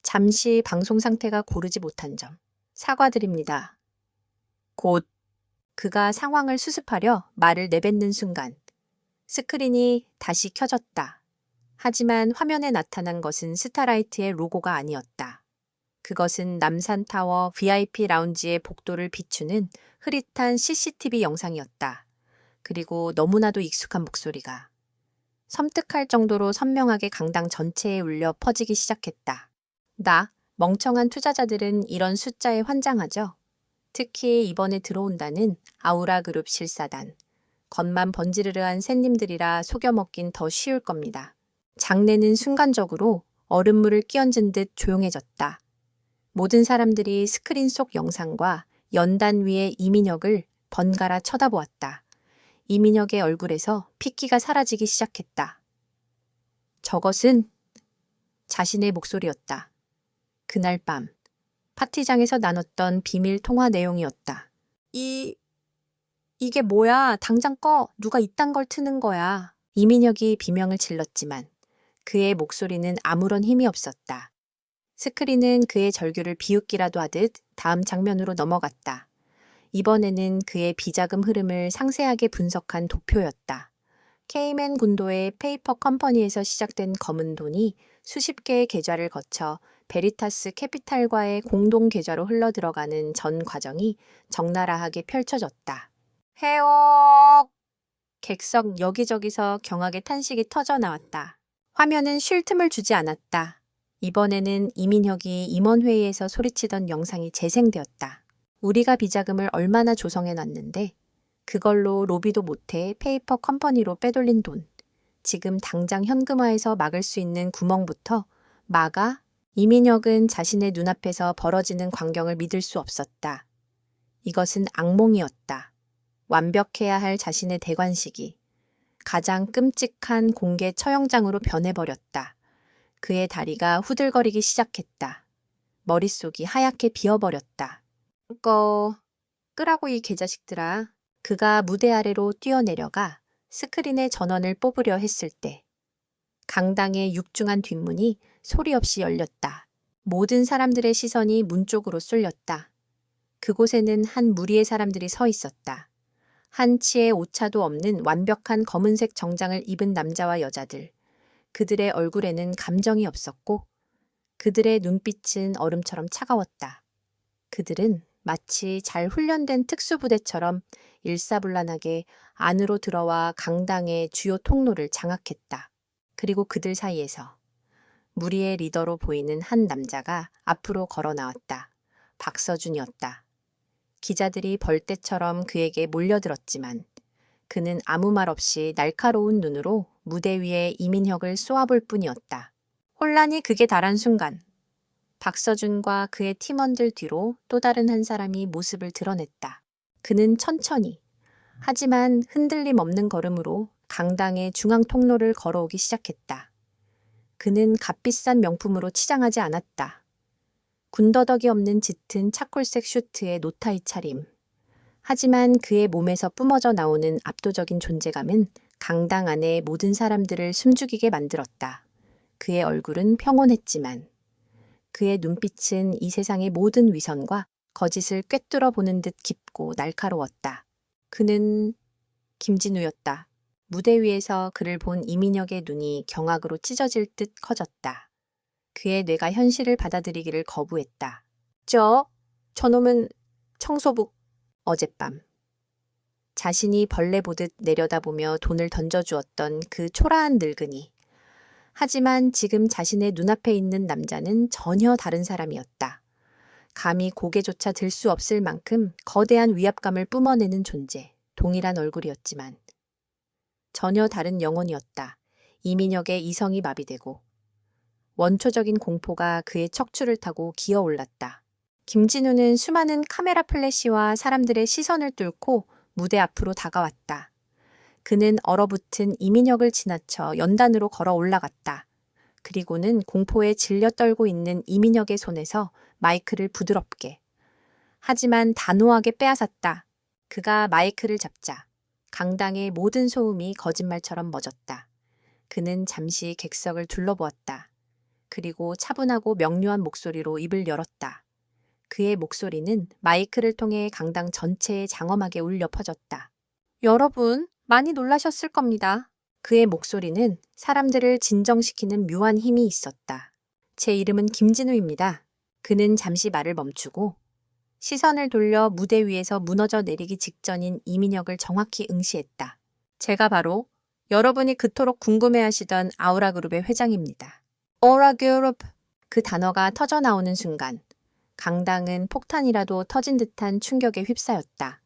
잠시 방송 상태가 고르지 못한 점. 사과드립니다. 곧 그가 상황을 수습하려 말을 내뱉는 순간 스크린이 다시 켜졌다. 하지만 화면에 나타난 것은 스타라이트의 로고가 아니었다. 그것은 남산타워 VIP 라운지의 복도를 비추는 흐릿한 CCTV 영상이었다. 그리고 너무나도 익숙한 목소리가 섬뜩할 정도로 선명하게 강당 전체에 울려 퍼지기 시작했다. 멍청한 투자자들은 이런 숫자에 환장하죠. 특히 이번에 들어온다는 아우라 그룹 실사단. 겉만 번지르르한 샌님들이라 속여먹긴 더 쉬울 겁니다. 장내는 순간적으로 얼음물을 끼얹은 듯 조용해졌다. 모든 사람들이 스크린 속 영상과 연단 위의 이민혁을 번갈아 쳐다보았다. 이민혁의 얼굴에서 핏기가 사라지기 시작했다. 저것은 자신의 목소리였다. 그날 밤 파티장에서 나눴던 비밀 통화 내용이었다. 이게 뭐야? 당장 꺼. 누가 이딴 걸 트는 거야. 이민혁이 비명을 질렀지만 그의 목소리는 아무런 힘이 없었다. 스크린은 그의 절규를 비웃기라도 하듯 다음 장면으로 넘어갔다. 이번에는 그의 비자금 흐름을 상세하게 분석한 도표였다. 케이맨 군도의 페이퍼 컴퍼니에서 시작된 검은 돈이 수십 개의 계좌를 거쳐 베리타스 캐피탈과의 공동 계좌로 흘러들어가는 전 과정이 적나라하게 펼쳐졌다. 해옥! 객석 여기저기서 경악의 탄식이 터져나왔다. 화면은 쉴 틈을 주지 않았다. 이번에는 이민혁이 임원회의에서 소리치던 영상이 재생되었다. 우리가 비자금을 얼마나 조성해놨는데 그걸로 로비도 못해 페이퍼 컴퍼니로 빼돌린 돈. 지금 당장 현금화해서 막을 수 있는 구멍부터 막아. 이민혁은 자신의 눈앞에서 벌어지는 광경을 믿을 수 없었다. 이것은 악몽이었다. 완벽해야 할 자신의 대관식이 가장 끔찍한 공개 처형장으로 변해버렸다. 그의 다리가 후들거리기 시작했다. 머릿속이 하얗게 비어버렸다. 끄라고 이 개자식들아. 그가 무대 아래로 뛰어내려가 스크린의 전원을 뽑으려 했을 때 강당의 육중한 뒷문이 소리 없이 열렸다. 모든 사람들의 시선이 문 쪽으로 쏠렸다. 그곳에는 한 무리의 사람들이 서 있었다. 한 치의 오차도 없는 완벽한 검은색 정장을 입은 남자와 여자들. 그들의 얼굴에는 감정이 없었고 그들의 눈빛은 얼음처럼 차가웠다. 그들은 마치 잘 훈련된 특수부대처럼 일사불란하게 안으로 들어와 강당의 주요 통로를 장악했다. 그리고 그들 사이에서 무리의 리더로 보이는 한 남자가 앞으로 걸어 나왔다. 박서준이었다. 기자들이 벌떼처럼 그에게 몰려들었지만 그는 아무 말 없이 날카로운 눈으로 무대 위에 이민혁을 쏘아볼 뿐이었다. 혼란이 극에 달한 순간 박서준과 그의 팀원들 뒤로 또 다른 한 사람이 모습을 드러냈다. 그는 천천히 하지만 흔들림 없는 걸음으로 강당의 중앙 통로를 걸어오기 시작했다. 그는 값비싼 명품으로 치장하지 않았다. 군더더기 없는 짙은 차콜색 슈트에 노타이 차림. 하지만 그의 몸에서 뿜어져 나오는 압도적인 존재감은 강당 안의 모든 사람들을 숨죽이게 만들었다. 그의 얼굴은 평온했지만 그의 눈빛은 이 세상의 모든 위선과 거짓을 꿰뚫어 보는 듯 깊고 날카로웠다. 그는 김진우였다. 무대 위에서 그를 본 이민혁의 눈이 경악으로 찢어질 듯 커졌다. 그의 뇌가 현실을 받아들이기를 거부했다. 저놈은 청소부. 어젯밤. 자신이 벌레 보듯 내려다보며 돈을 던져주었던 그 초라한 늙은이. 하지만 지금 자신의 눈앞에 있는 남자는 전혀 다른 사람이었다. 감히 고개조차 들 수 없을 만큼 거대한 위압감을 뿜어내는 존재. 동일한 얼굴이었지만 전혀 다른 영혼이었다. 이민혁의 이성이 마비되고 원초적인 공포가 그의 척추를 타고 기어올랐다. 김진우는 수많은 카메라 플래시와 사람들의 시선을 뚫고 무대 앞으로 다가왔다. 그는 얼어붙은 이민혁을 지나쳐 연단으로 걸어 올라갔다. 그리고는 공포에 질려 떨고 있는 이민혁의 손에서 마이크를 부드럽게, 하지만 단호하게 빼앗았다. 그가 마이크를 잡자 강당의 모든 소음이 거짓말처럼 멎었다. 그는 잠시 객석을 둘러보았다. 그리고 차분하고 명료한 목소리로 입을 열었다. 그의 목소리는 마이크를 통해 강당 전체에 장엄하게 울려 퍼졌다. 여러분, 많이 놀라셨을 겁니다. 그의 목소리는 사람들을 진정시키는 묘한 힘이 있었다. 제 이름은 김진우입니다. 그는 잠시 말을 멈추고 시선을 돌려 무대 위에서 무너져 내리기 직전인 이민혁을 정확히 응시했다. 제가 바로 여러분이 그토록 궁금해하시던 아우라그룹의 회장입니다. 아우라그룹. 그 단어가 터져 나오는 순간 강당은 폭탄이라도 터진 듯한 충격에 휩싸였다.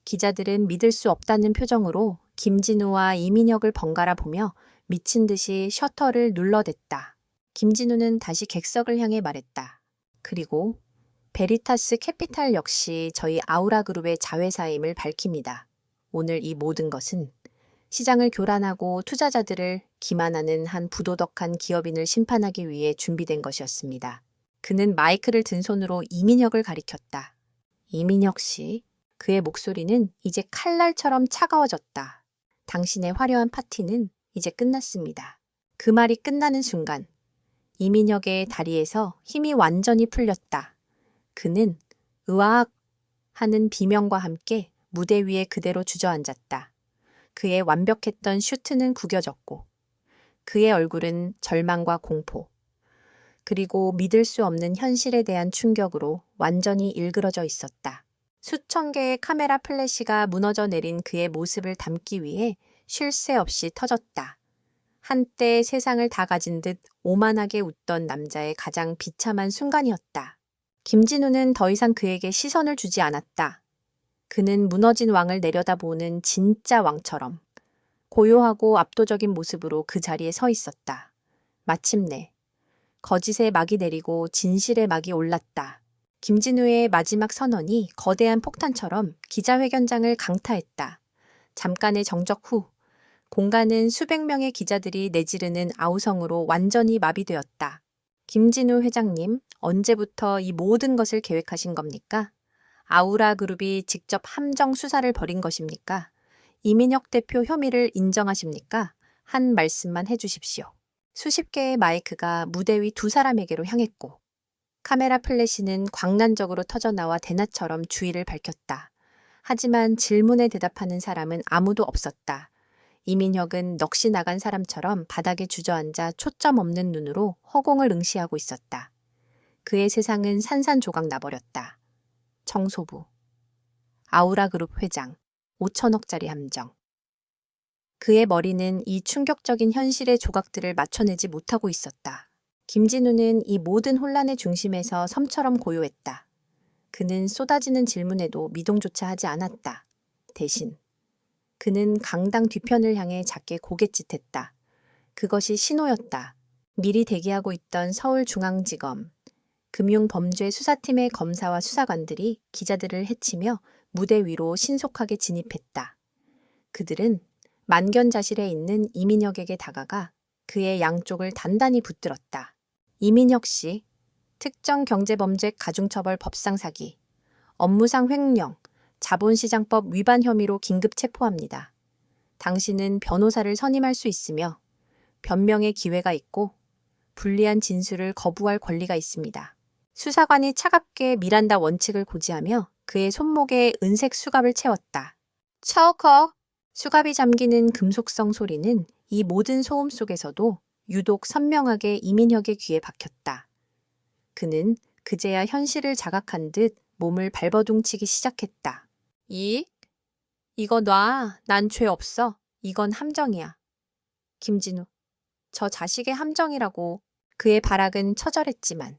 기자들은 믿을 수 없다는 표정으로 김진우와 이민혁을 번갈아 보며 미친 듯이 셔터를 눌러댔다. 김진우는 다시 객석을 향해 말했다. 그리고 베리타스 캐피탈 역시 저희 아우라그룹의 자회사임을 밝힙니다. 오늘 이 모든 것은 시장을 교란하고 투자자들을 기만하는 한 부도덕한 기업인을 심판하기 위해 준비된 것이었습니다. 그는 마이크를 든 손으로 이민혁을 가리켰다. 이민혁 씨, 그의 목소리는 이제 칼날처럼 차가워졌다. 당신의 화려한 파티는 이제 끝났습니다. 그 말이 끝나는 순간 이민혁의 다리에서 힘이 완전히 풀렸다. 그는 으악 하는 비명과 함께 무대 위에 그대로 주저앉았다. 그의 완벽했던 슈트는 구겨졌고 그의 얼굴은 절망과 공포, 그리고 믿을 수 없는 현실에 대한 충격으로 완전히 일그러져 있었다. 수천 개의 카메라 플래시가 무너져 내린 그의 모습을 담기 위해 쉴 새 없이 터졌다. 한때 세상을 다 가진 듯 오만하게 웃던 남자의 가장 비참한 순간이었다. 김진우는 더 이상 그에게 시선을 주지 않았다. 그는 무너진 왕을 내려다보는 진짜 왕처럼 고요하고 압도적인 모습으로 그 자리에 서 있었다. 마침내 거짓의 막이 내리고 진실의 막이 올랐다. 김진우의 마지막 선언이 거대한 폭탄처럼 기자회견장을 강타했다. 잠깐의 정적 후 공간은 수백 명의 기자들이 내지르는 아우성으로 완전히 마비되었다. 김진우 회장님, 언제부터 이 모든 것을 계획하신 겁니까? 아우라 그룹이 직접 함정 수사를 벌인 것입니까? 이민혁 대표 혐의를 인정하십니까? 한 말씀만 해주십시오. 수십 개의 마이크가 무대 위 두 사람에게로 향했고 카메라 플래시는 광란적으로 터져나와 대낮처럼 주위를 밝혔다. 하지만 질문에 대답하는 사람은 아무도 없었다. 이민혁은 넋이 나간 사람처럼 바닥에 주저앉아 초점 없는 눈으로 허공을 응시하고 있었다. 그의 세상은 산산조각 나버렸다. 청소부, 아우라그룹 회장, 5천억짜리 함정. 그의 머리는 이 충격적인 현실의 조각들을 맞춰내지 못하고 있었다. 김진우는 이 모든 혼란의 중심에서 섬처럼 고요했다. 그는 쏟아지는 질문에도 미동조차 하지 않았다. 대신 그는 강당 뒤편을 향해 작게 고갯짓했다. 그것이 신호였다. 미리 대기하고 있던 서울중앙지검 금융범죄수사팀의 검사와 수사관들이 기자들을 해치며 무대 위로 신속하게 진입했다. 그들은 만견자실에 있는 이민혁에게 다가가 그의 양쪽을 단단히 붙들었다. 이민혁 씨, 특정경제범죄 가중처벌 법상 사기, 업무상 횡령, 자본시장법 위반 혐의로 긴급 체포합니다. 당신은 변호사를 선임할 수 있으며 변명의 기회가 있고 불리한 진술을 거부할 권리가 있습니다. 수사관이 차갑게 미란다 원칙을 고지하며 그의 손목에 은색 수갑을 채웠다. 차오커! 수갑이 잠기는 금속성 소리는 이 모든 소음 속에서도 유독 선명하게 이민혁의 귀에 박혔다. 그는 그제야 현실을 자각한 듯 몸을 발버둥치기 시작했다. 이거 놔. 난 죄 없어. 이건 함정이야. 김진우, 저 자식의 함정이라고. 그의 발악은 처절했지만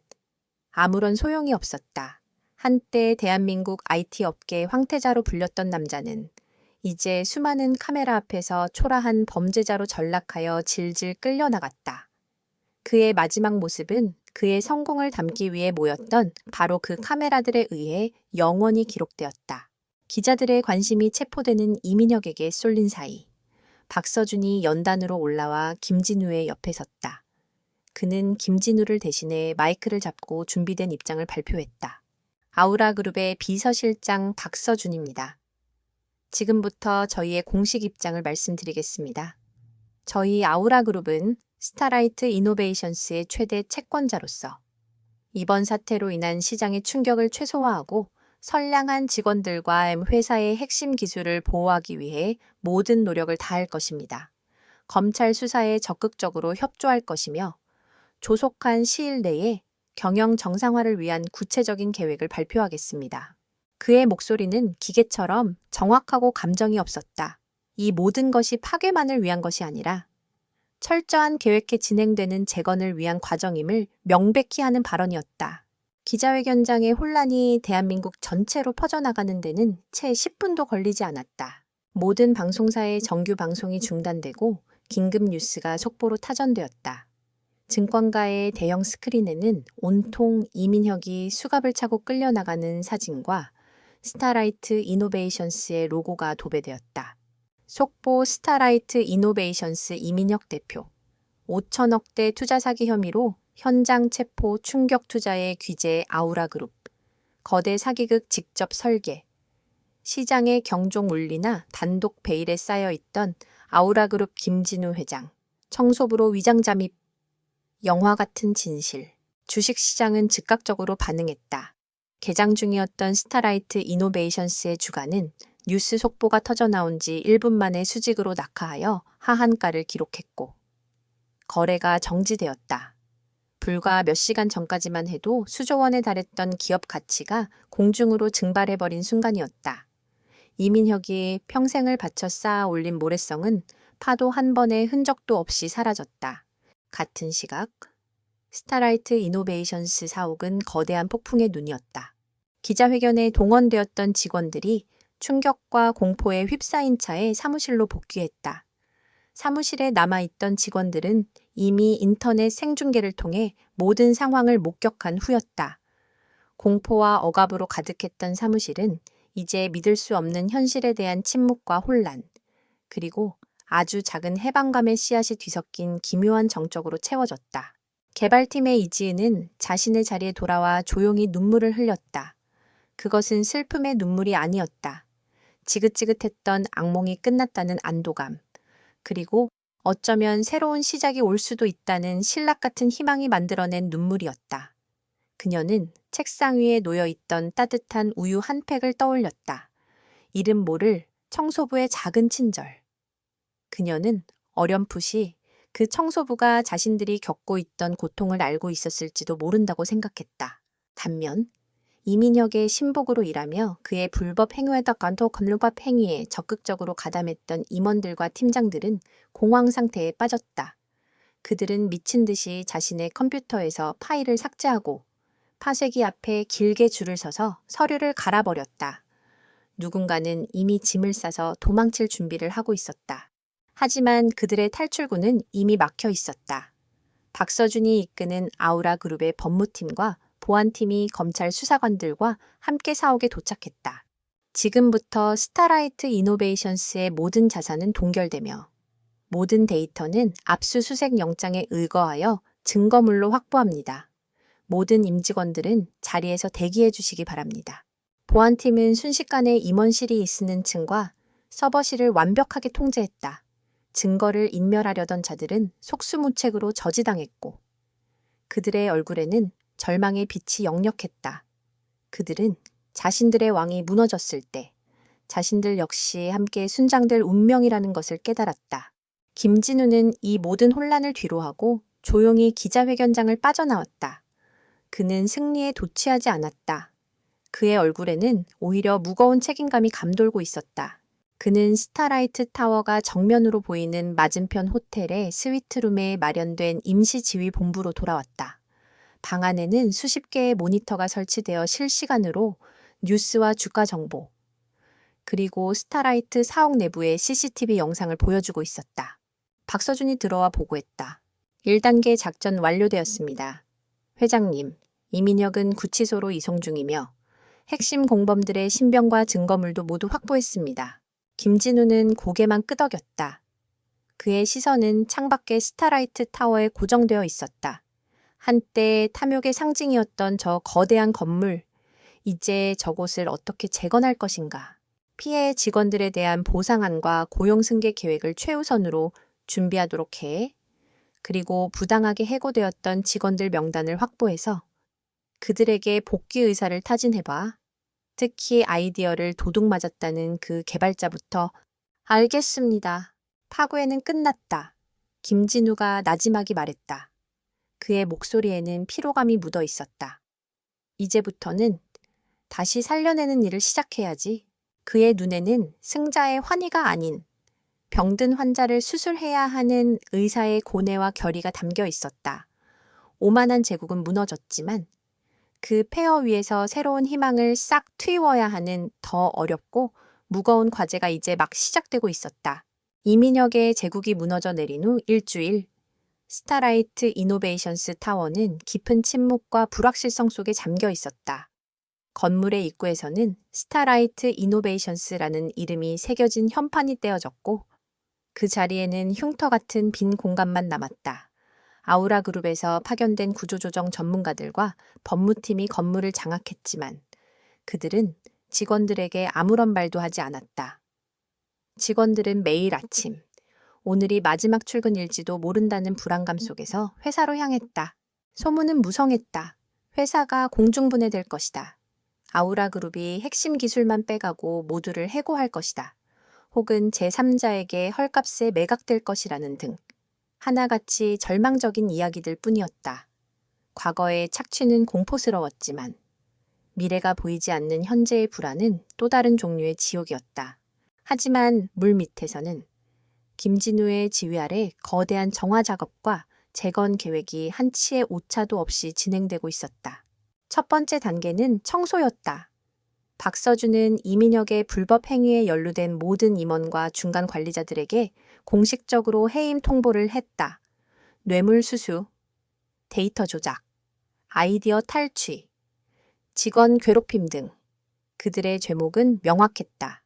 아무런 소용이 없었다. 한때 대한민국 IT 업계의 황태자로 불렸던 남자는 이제 수많은 카메라 앞에서 초라한 범죄자로 전락하여 질질 끌려나갔다. 그의 마지막 모습은 그의 성공을 담기 위해 모였던 바로 그 카메라들에 의해 영원히 기록되었다. 기자들의 관심이 체포되는 이민혁에게 쏠린 사이 박서준이 연단으로 올라와 김진우의 옆에 섰다. 그는 김진우를 대신해 마이크를 잡고 준비된 입장을 발표했다. 아우라그룹의 비서실장 박서준입니다. 지금부터 저희의 공식 입장을 말씀드리겠습니다. 저희 아우라그룹은 스타라이트 이노베이션스의 최대 채권자로서 이번 사태로 인한 시장의 충격을 최소화하고 선량한 직원들과 회사의 핵심 기술을 보호하기 위해 모든 노력을 다할 것입니다. 검찰 수사에 적극적으로 협조할 것이며 조속한 시일 내에 경영 정상화를 위한 구체적인 계획을 발표하겠습니다. 그의 목소리는 기계처럼 정확하고 감정이 없었다. 이 모든 것이 파괴만을 위한 것이 아니라 철저한 계획에 진행되는 재건을 위한 과정임을 명백히 하는 발언이었다. 기자회견장의 혼란이 대한민국 전체로 퍼져나가는 데는 채 10분도 걸리지 않았다. 모든 방송사의 정규 방송이 중단되고 긴급 뉴스가 속보로 타전되었다. 증권가의 대형 스크린에는 온통 이민혁이 수갑을 차고 끌려나가는 사진과 스타라이트 이노베이션스의 로고가 도배되었다. 속보 스타라이트 이노베이션스 이민혁 대표. 5천억대 투자 사기 혐의로 현장 체포 충격 투자의 귀재 아우라그룹. 거대 사기극 직접 설계. 시장의 경종 울리나 단독 베일에 쌓여있던 아우라그룹 김진우 회장. 청소부로 위장 잠입. 영화 같은 진실. 주식시장은 즉각적으로 반응했다. 개장 중이었던 스타라이트 이노베이션스의 주가는 뉴스 속보가 터져나온 지 1분 만에 수직으로 낙하하여 하한가를 기록했고 거래가 정지되었다. 불과 몇 시간 전까지만 해도 수조 원에 달했던 기업 가치가 공중으로 증발해버린 순간이었다. 이민혁이 평생을 바쳐 쌓아 올린 모래성은 파도 한 번의 흔적도 없이 사라졌다. 같은 시각 스타라이트 이노베이션스 사옥은 거대한 폭풍의 눈이었다. 기자회견에 동원되었던 직원들이 충격과 공포에 휩싸인 차에 사무실로 복귀했다. 사무실에 남아있던 직원들은 이미 인터넷 생중계를 통해 모든 상황을 목격한 후였다. 공포와 억압으로 가득했던 사무실은 이제 믿을 수 없는 현실에 대한 침묵과 혼란, 그리고 아주 작은 해방감의 씨앗이 뒤섞인 기묘한 정적으로 채워졌다. 개발팀의 이지은은 자신의 자리에 돌아와 조용히 눈물을 흘렸다. 그것은 슬픔의 눈물이 아니었다. 지긋지긋했던 악몽이 끝났다는 안도감, 그리고 어쩌면 새로운 시작이 올 수도 있다는 신락 같은 희망이 만들어낸 눈물이었다. 그녀는 책상 위에 놓여있던 따뜻한 우유 한 팩을 떠올렸다. 이름 모를 청소부의 작은 친절. 그녀는 어렴풋이 그 청소부가 자신들이 겪고 있던 고통을 알고 있었을지도 모른다고 생각했다. 반면 이민혁의 신복으로 일하며 그의 불법 행위에다 간도 건루밥 행위에 적극적으로 가담했던 임원들과 팀장들은 공황 상태에 빠졌다. 그들은 미친 듯이 자신의 컴퓨터에서 파일을 삭제하고 파쇄기 앞에 길게 줄을 서서 서류를 갈아버렸다. 누군가는 이미 짐을 싸서 도망칠 준비를 하고 있었다. 하지만 그들의 탈출구는 이미 막혀 있었다. 박서준이 이끄는 아우라 그룹의 법무팀과 보안팀이 검찰 수사관들과 함께 사옥에 도착했다. 지금부터 스타라이트 이노베이션스의 모든 자산은 동결되며 모든 데이터는 압수수색 영장에 의거하여 증거물로 확보합니다. 모든 임직원들은 자리에서 대기해 주시기 바랍니다. 보안팀은 순식간에 임원실이 있는 층과 서버실을 완벽하게 통제했다. 증거를 인멸하려던 자들은 속수무책으로 저지당했고 그들의 얼굴에는 절망의 빛이 역력했다. 그들은 자신들의 왕이 무너졌을 때 자신들 역시 함께 순장될 운명이라는 것을 깨달았다. 김진우는 이 모든 혼란을 뒤로하고 조용히 기자회견장을 빠져나왔다. 그는 승리에 도취하지 않았다. 그의 얼굴에는 오히려 무거운 책임감이 감돌고 있었다. 그는 스타라이트 타워가 정면으로 보이는 맞은편 호텔의 스위트룸에 마련된 임시지휘본부로 돌아왔다. 방 안에는 수십 개의 모니터가 설치되어 실시간으로 뉴스와 주가 정보, 그리고 스타라이트 사옥 내부의 CCTV 영상을 보여주고 있었다. 박서준이 들어와 보고했다. 1단계 작전 완료되었습니다. 회장님, 이민혁은 구치소로 이송 중이며 핵심 공범들의 신병과 증거물도 모두 확보했습니다. 김진우는 고개만 끄덕였다. 그의 시선은 창밖의 스타라이트 타워에 고정되어 있었다. 한때 탐욕의 상징이었던 저 거대한 건물, 이제 저곳을 어떻게 재건할 것인가. 피해 직원들에 대한 보상안과 고용승계 계획을 최우선으로 준비하도록 해. 그리고 부당하게 해고되었던 직원들 명단을 확보해서 그들에게 복귀 의사를 타진해봐. 특히 아이디어를 도둑 맞았다는 그 개발자부터. 알겠습니다. 파괴는 끝났다. 김진우가 나지막이 말했다. 그의 목소리에는 피로감이 묻어 있었다. 이제부터는 다시 살려내는 일을 시작해야지. 그의 눈에는 승자의 환희가 아닌 병든 환자를 수술해야 하는 의사의 고뇌와 결의가 담겨 있었다. 오만한 제국은 무너졌지만 그 폐허 위에서 새로운 희망을 싹 트이워야 하는 더 어렵고 무거운 과제가 이제 막 시작되고 있었다. 이민혁의 제국이 무너져 내린 후 일주일, 스타라이트 이노베이션스 타워는 깊은 침묵과 불확실성 속에 잠겨 있었다. 건물의 입구에서는 스타라이트 이노베이션스라는 이름이 새겨진 현판이 떼어졌고 그 자리에는 흉터 같은 빈 공간만 남았다. 아우라 그룹에서 파견된 구조조정 전문가들과 법무팀이 건물을 장악했지만 그들은 직원들에게 아무런 말도 하지 않았다. 직원들은 매일 아침, 오늘이 마지막 출근일지도 모른다는 불안감 속에서 회사로 향했다. 소문은 무성했다. 회사가 공중분해될 것이다. 아우라 그룹이 핵심 기술만 빼가고 모두를 해고할 것이다. 혹은 제3자에게 헐값에 매각될 것이라는 등 하나같이 절망적인 이야기들 뿐이었다. 과거의 착취는 공포스러웠지만 미래가 보이지 않는 현재의 불안은 또 다른 종류의 지옥이었다. 하지만 물 밑에서는 김진우의 지휘 아래 거대한 정화 작업과 재건 계획이 한치의 오차도 없이 진행되고 있었다. 첫 번째 단계는 청소였다. 박서준은 이민혁의 불법 행위에 연루된 모든 임원과 중간 관리자들에게 공식적으로 해임 통보를 했다. 뇌물 수수, 데이터 조작, 아이디어 탈취, 직원 괴롭힘 등 그들의 죄목은 명확했다.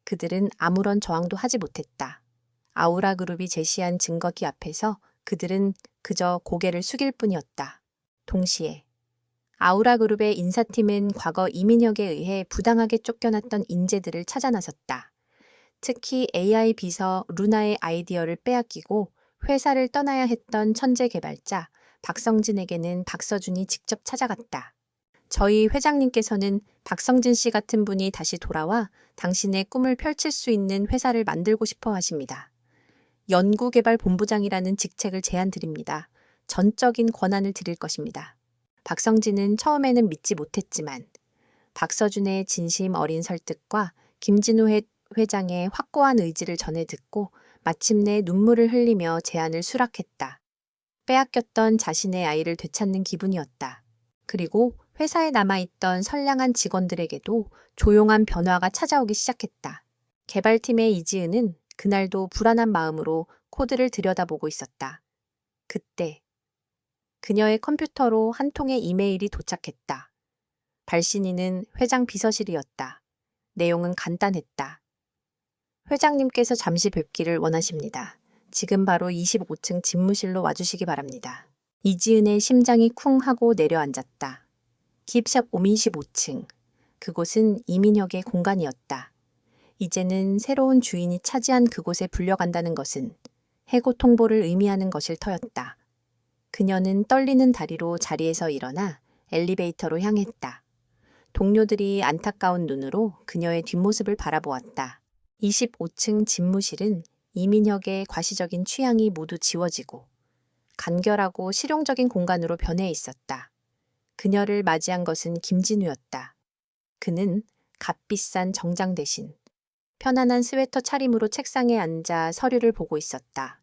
그들은 아무런 저항도 하지 못했다. 아우라 그룹이 제시한 증거기 앞에서 그들은 그저 고개를 숙일 뿐이었다. 동시에 아우라 그룹의 인사팀은 과거 이민혁에 의해 부당하게 쫓겨났던 인재들을 찾아 나섰다. 특히 AI 비서 루나의 아이디어를 빼앗기고 회사를 떠나야 했던 천재 개발자 박성진에게는 박서준이 직접 찾아갔다. 저희 회장님께서는 박성진 씨 같은 분이 다시 돌아와 당신의 꿈을 펼칠 수 있는 회사를 만들고 싶어 하십니다. 연구개발본부장이라는 직책을 제안드립니다. 전적인 권한을 드릴 것입니다. 박성진은 처음에는 믿지 못했지만 박서준의 진심 어린 설득과 김진우 회장의 확고한 의지를 전해 듣고 마침내 눈물을 흘리며 제안을 수락했다. 빼앗겼던 자신의 아이를 되찾는 기분이었다. 그리고 회사에 남아있던 선량한 직원들에게도 조용한 변화가 찾아오기 시작했다. 개발팀의 이지은은 그날도 불안한 마음으로 코드를 들여다보고 있었다. 그때 그녀의 컴퓨터로 한 통의 이메일이 도착했다. 발신인은 회장 비서실이었다. 내용은 간단했다. 회장님께서 잠시 뵙기를 원하십니다. 지금 바로 25층 집무실로 와주시기 바랍니다. 이지은의 심장이 쿵 하고 내려앉았다. 깁샵 25층. 그곳은 이민혁의 공간이었다. 이제는 새로운 주인이 차지한 그곳에 불려간다는 것은 해고 통보를 의미하는 것일 터였다. 그녀는 떨리는 다리로 자리에서 일어나 엘리베이터로 향했다. 동료들이 안타까운 눈으로 그녀의 뒷모습을 바라보았다. 25층 집무실은 이민혁의 과시적인 취향이 모두 지워지고 간결하고 실용적인 공간으로 변해 있었다. 그녀를 맞이한 것은 김진우였다. 그는 값비싼 정장 대신 편안한 스웨터 차림으로 책상에 앉아 서류를 보고 있었다.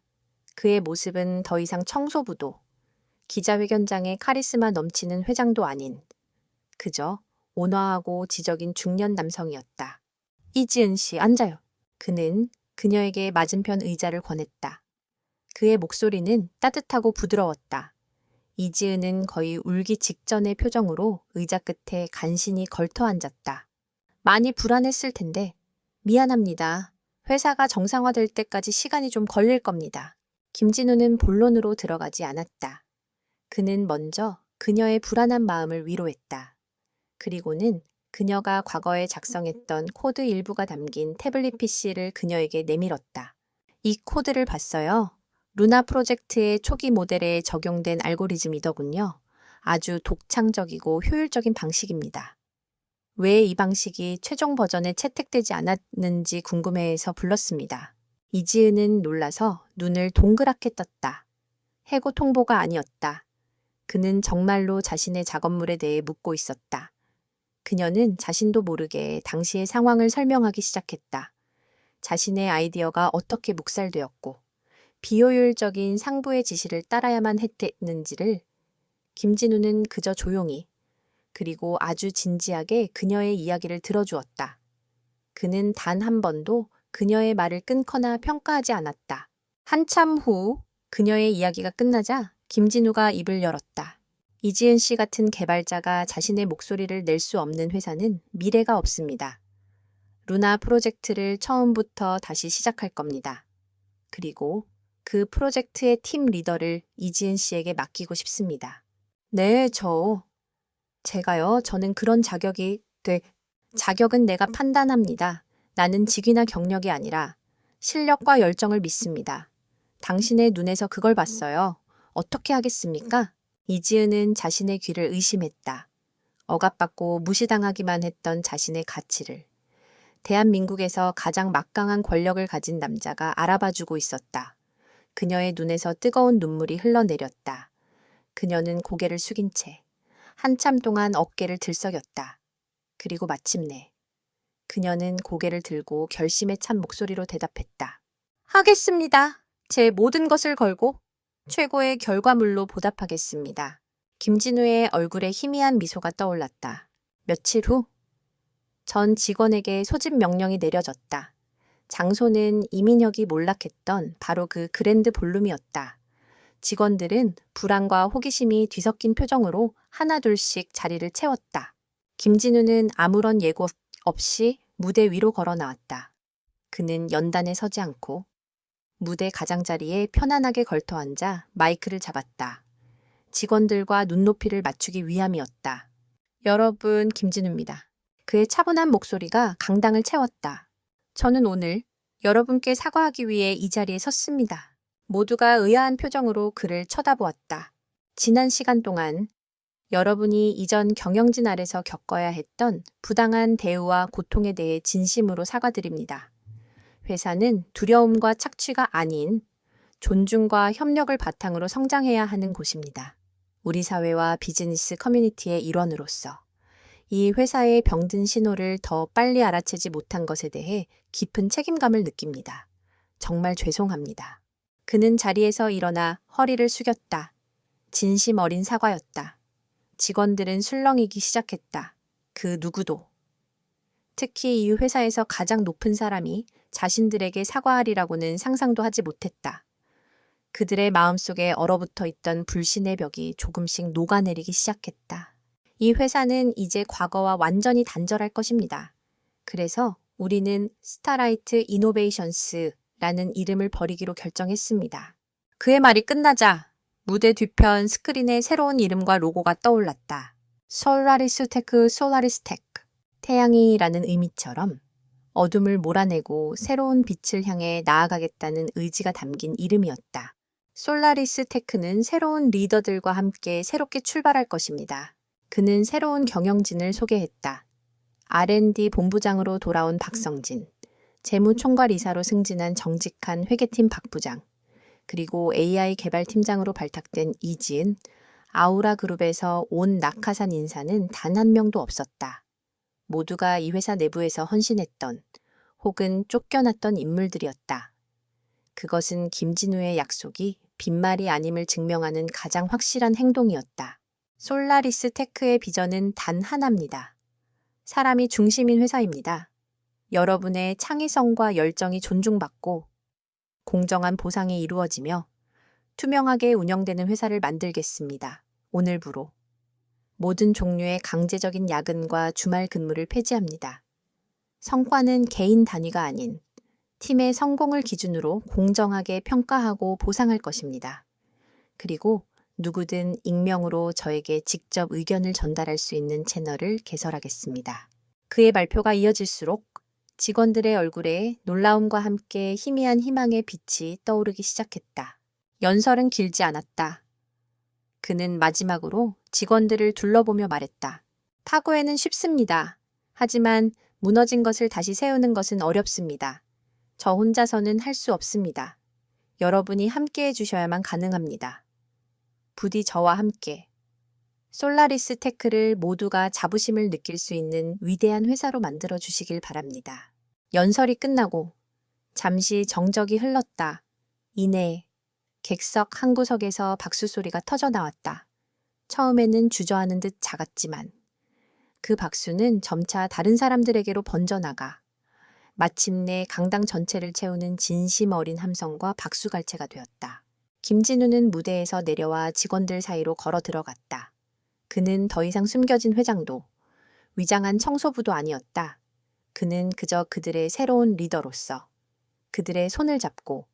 그의 모습은 더 이상 청소부도 기자회견장에 카리스마 넘치는 회장도 아닌 그저 온화하고 지적인 중년 남성이었다. 이지은 씨, 앉아요. 그는 그녀에게 맞은편 의자를 권했다. 그의 목소리는 따뜻하고 부드러웠다. 이지은은 거의 울기 직전의 표정으로 의자 끝에 간신히 걸터 앉았다. 많이 불안했을 텐데 미안합니다. 회사가 정상화될 때까지 시간이 좀 걸릴 겁니다. 김진우는 본론으로 들어가지 않았다. 그는 먼저 그녀의 불안한 마음을 위로했다. 그리고는 그녀가 과거에 작성했던 코드 일부가 담긴 태블릿 PC를 그녀에게 내밀었다. 이 코드를 봤어요. 루나 프로젝트의 초기 모델에 적용된 알고리즘이더군요. 아주 독창적이고 효율적인 방식입니다. 왜 이 방식이 최종 버전에 채택되지 않았는지 궁금해해서 불렀습니다. 이지은은 놀라서 눈을 동그랗게 떴다. 해고 통보가 아니었다. 그는 정말로 자신의 작업물에 대해 묻고 있었다. 그녀는 자신도 모르게 당시의 상황을 설명하기 시작했다. 자신의 아이디어가 어떻게 묵살되었고 비효율적인 상부의 지시를 따라야만 했는지를 김진우는 그저 조용히 그리고 아주 진지하게 그녀의 이야기를 들어주었다. 그는 단 한 번도 그녀의 말을 끊거나 평가하지 않았다. 한참 후 그녀의 이야기가 끝나자 김진우가 입을 열었다. 이지은 씨 같은 개발자가 자신의 목소리를 낼 수 없는 회사는 미래가 없습니다. 루나 프로젝트를 처음부터 다시 시작할 겁니다. 그리고 그 프로젝트의 팀 리더를 이지은 씨에게 맡기고 싶습니다. 네, 제가요. 저는 그런 자격은 내가 판단합니다. 나는 직위나 경력이 아니라 실력과 열정을 믿습니다. 당신의 눈에서 그걸 봤어요. 어떻게 하겠습니까? 이지은은 자신의 귀를 의심했다. 억압받고 무시당하기만 했던 자신의 가치를. 대한민국에서 가장 막강한 권력을 가진 남자가 알아봐주고 있었다. 그녀의 눈에서 뜨거운 눈물이 흘러내렸다. 그녀는 고개를 숙인 채 한참 동안 어깨를 들썩였다. 그리고 마침내 그녀는 고개를 들고 결심에 찬 목소리로 대답했다. 하겠습니다. 제 모든 것을 걸고 최고의 결과물로 보답하겠습니다. 김진우의 얼굴에 희미한 미소가 떠올랐다. 며칠 후 전 직원에게 소집 명령이 내려졌다. 장소는 이민혁이 몰락했던 바로 그 그랜드 볼룸이었다. 직원들은 불안과 호기심이 뒤섞인 표정으로 하나둘씩 자리를 채웠다. 김진우는 아무런 예고 없이 무대 위로 걸어 나왔다. 그는 연단에 서지 않고 무대 가장자리에 편안하게 걸터 앉아 마이크를 잡았다. 직원들과 눈높이를 맞추기 위함이었다. 여러분, 김진우입니다. 그의 차분한 목소리가 강당을 채웠다. 저는 오늘 여러분께 사과하기 위해 이 자리에 섰습니다. 모두가 의아한 표정으로 그를 쳐다보았다. 지난 시간 동안 여러분이 이전 경영진 아래서 겪어야 했던 부당한 대우와 고통에 대해 진심으로 사과드립니다. 회사는 두려움과 착취가 아닌 존중과 협력을 바탕으로 성장해야 하는 곳입니다. 우리 사회와 비즈니스 커뮤니티의 일원으로서 이 회사의 병든 신호를 더 빨리 알아채지 못한 것에 대해 깊은 책임감을 느낍니다. 정말 죄송합니다. 그는 자리에서 일어나 허리를 숙였다. 진심 어린 사과였다. 직원들은 술렁이기 시작했다. 그 누구도. 특히 이 회사에서 가장 높은 사람이 자신들에게 사과하리라고는 상상도 하지 못했다. 그들의 마음속에 얼어붙어 있던 불신의 벽이 조금씩 녹아내리기 시작했다. 이 회사는 이제 과거와 완전히 단절할 것입니다. 그래서 우리는 스타라이트 이노베이션스라는 이름을 버리기로 결정했습니다. 그의 말이 끝나자 무대 뒤편 스크린에 새로운 이름과 로고가 떠올랐다. 솔라리스테크 솔라리스텍. 태양이라는 의미처럼 어둠을 몰아내고 새로운 빛을 향해 나아가겠다는 의지가 담긴 이름이었다. 솔라리스테크는 새로운 리더들과 함께 새롭게 출발할 것입니다. 그는 새로운 경영진을 소개했다. R&D 본부장으로 돌아온 박성진, 재무총괄이사로 승진한 정직한 회계팀 박 부장, 그리고 AI 개발팀장으로 발탁된 이지은, 아우라 그룹에서 온 낙하산 인사는 단 한 명도 없었다. 모두가 이 회사 내부에서 헌신했던 혹은 쫓겨났던 인물들이었다. 그것은 김진우의 약속이 빈말이 아님을 증명하는 가장 확실한 행동이었다. 솔라리스 테크의 비전은 단 하나입니다. 사람이 중심인 회사입니다. 여러분의 창의성과 열정이 존중받고 공정한 보상이 이루어지며 투명하게 운영되는 회사를 만들겠습니다. 오늘부로 모든 종류의 강제적인 야근과 주말 근무를 폐지합니다. 성과는 개인 단위가 아닌 팀의 성공을 기준으로 공정하게 평가하고 보상할 것입니다. 그리고 누구든 익명으로 저에게 직접 의견을 전달할 수 있는 채널을 개설하겠습니다. 그의 발표가 이어질수록 직원들의 얼굴에 놀라움과 함께 희미한 희망의 빛이 떠오르기 시작했다. 연설은 길지 않았다. 그는 마지막으로 직원들을 둘러보며 말했다. 파고에는 쉽습니다. 하지만 무너진 것을 다시 세우는 것은 어렵습니다. 저 혼자서는 할 수 없습니다. 여러분이 함께 해주셔야만 가능합니다. 부디 저와 함께 솔라리스 테크를 모두가 자부심을 느낄 수 있는 위대한 회사로 만들어 주시길 바랍니다. 연설이 끝나고 잠시 정적이 흘렀다. 이내 객석 한 구석에서 박수 소리가 터져 나왔다. 처음에는 주저하는 듯 작았지만 그 박수는 점차 다른 사람들에게로 번져나가 마침내 강당 전체를 채우는 진심 어린 함성과 박수갈채가 되었다. 김진우는 무대에서 내려와 직원들 사이로 걸어 들어갔다. 그는 더 이상 숨겨진 회장도 위장한 청소부도 아니었다. 그는 그저 그들의 새로운 리더로서 그들의 손을 잡고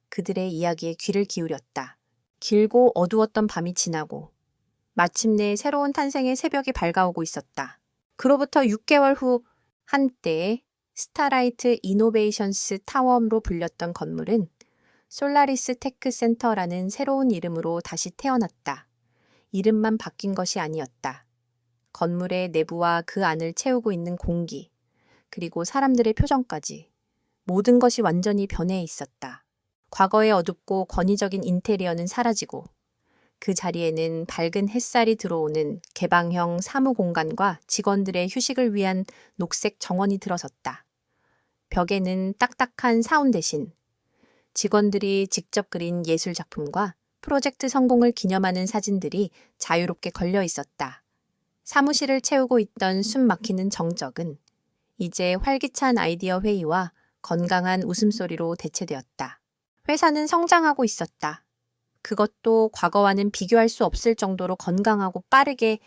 그들의 이야기에 귀를 기울였다. 길고 어두웠던 밤이 지나고 마침내 새로운 탄생의 새벽이 밝아오고 있었다. 그로부터 6개월 후 한때 스타라이트 이노베이션스 타워로 불렸던 건물은 솔라리스 테크 센터라는 새로운 이름으로 다시 태어났다. 이름만 바뀐 것이 아니었다. 건물의 내부와 그 안을 채우고 있는 공기, 그리고 사람들의 표정까지 모든 것이 완전히 변해 있었다. 과거의 어둡고 권위적인 인테리어는 사라지고 그 자리에는 밝은 햇살이 들어오는 개방형 사무 공간과 직원들의 휴식을 위한 녹색 정원이 들어섰다. 벽에는 딱딱한 사운 대신 직원들이 직접 그린 예술 작품과 프로젝트 성공을 기념하는 사진들이 자유롭게 걸려 있었다. 사무실을 채우고 있던 숨 막히는 정적은 이제 활기찬 아이디어 회의와 건강한 웃음소리로 대체되었다. 회사는 성장하고 있었다. 그것도 과거와는 비교할 수 없을 정도로 건강하고 빠르게,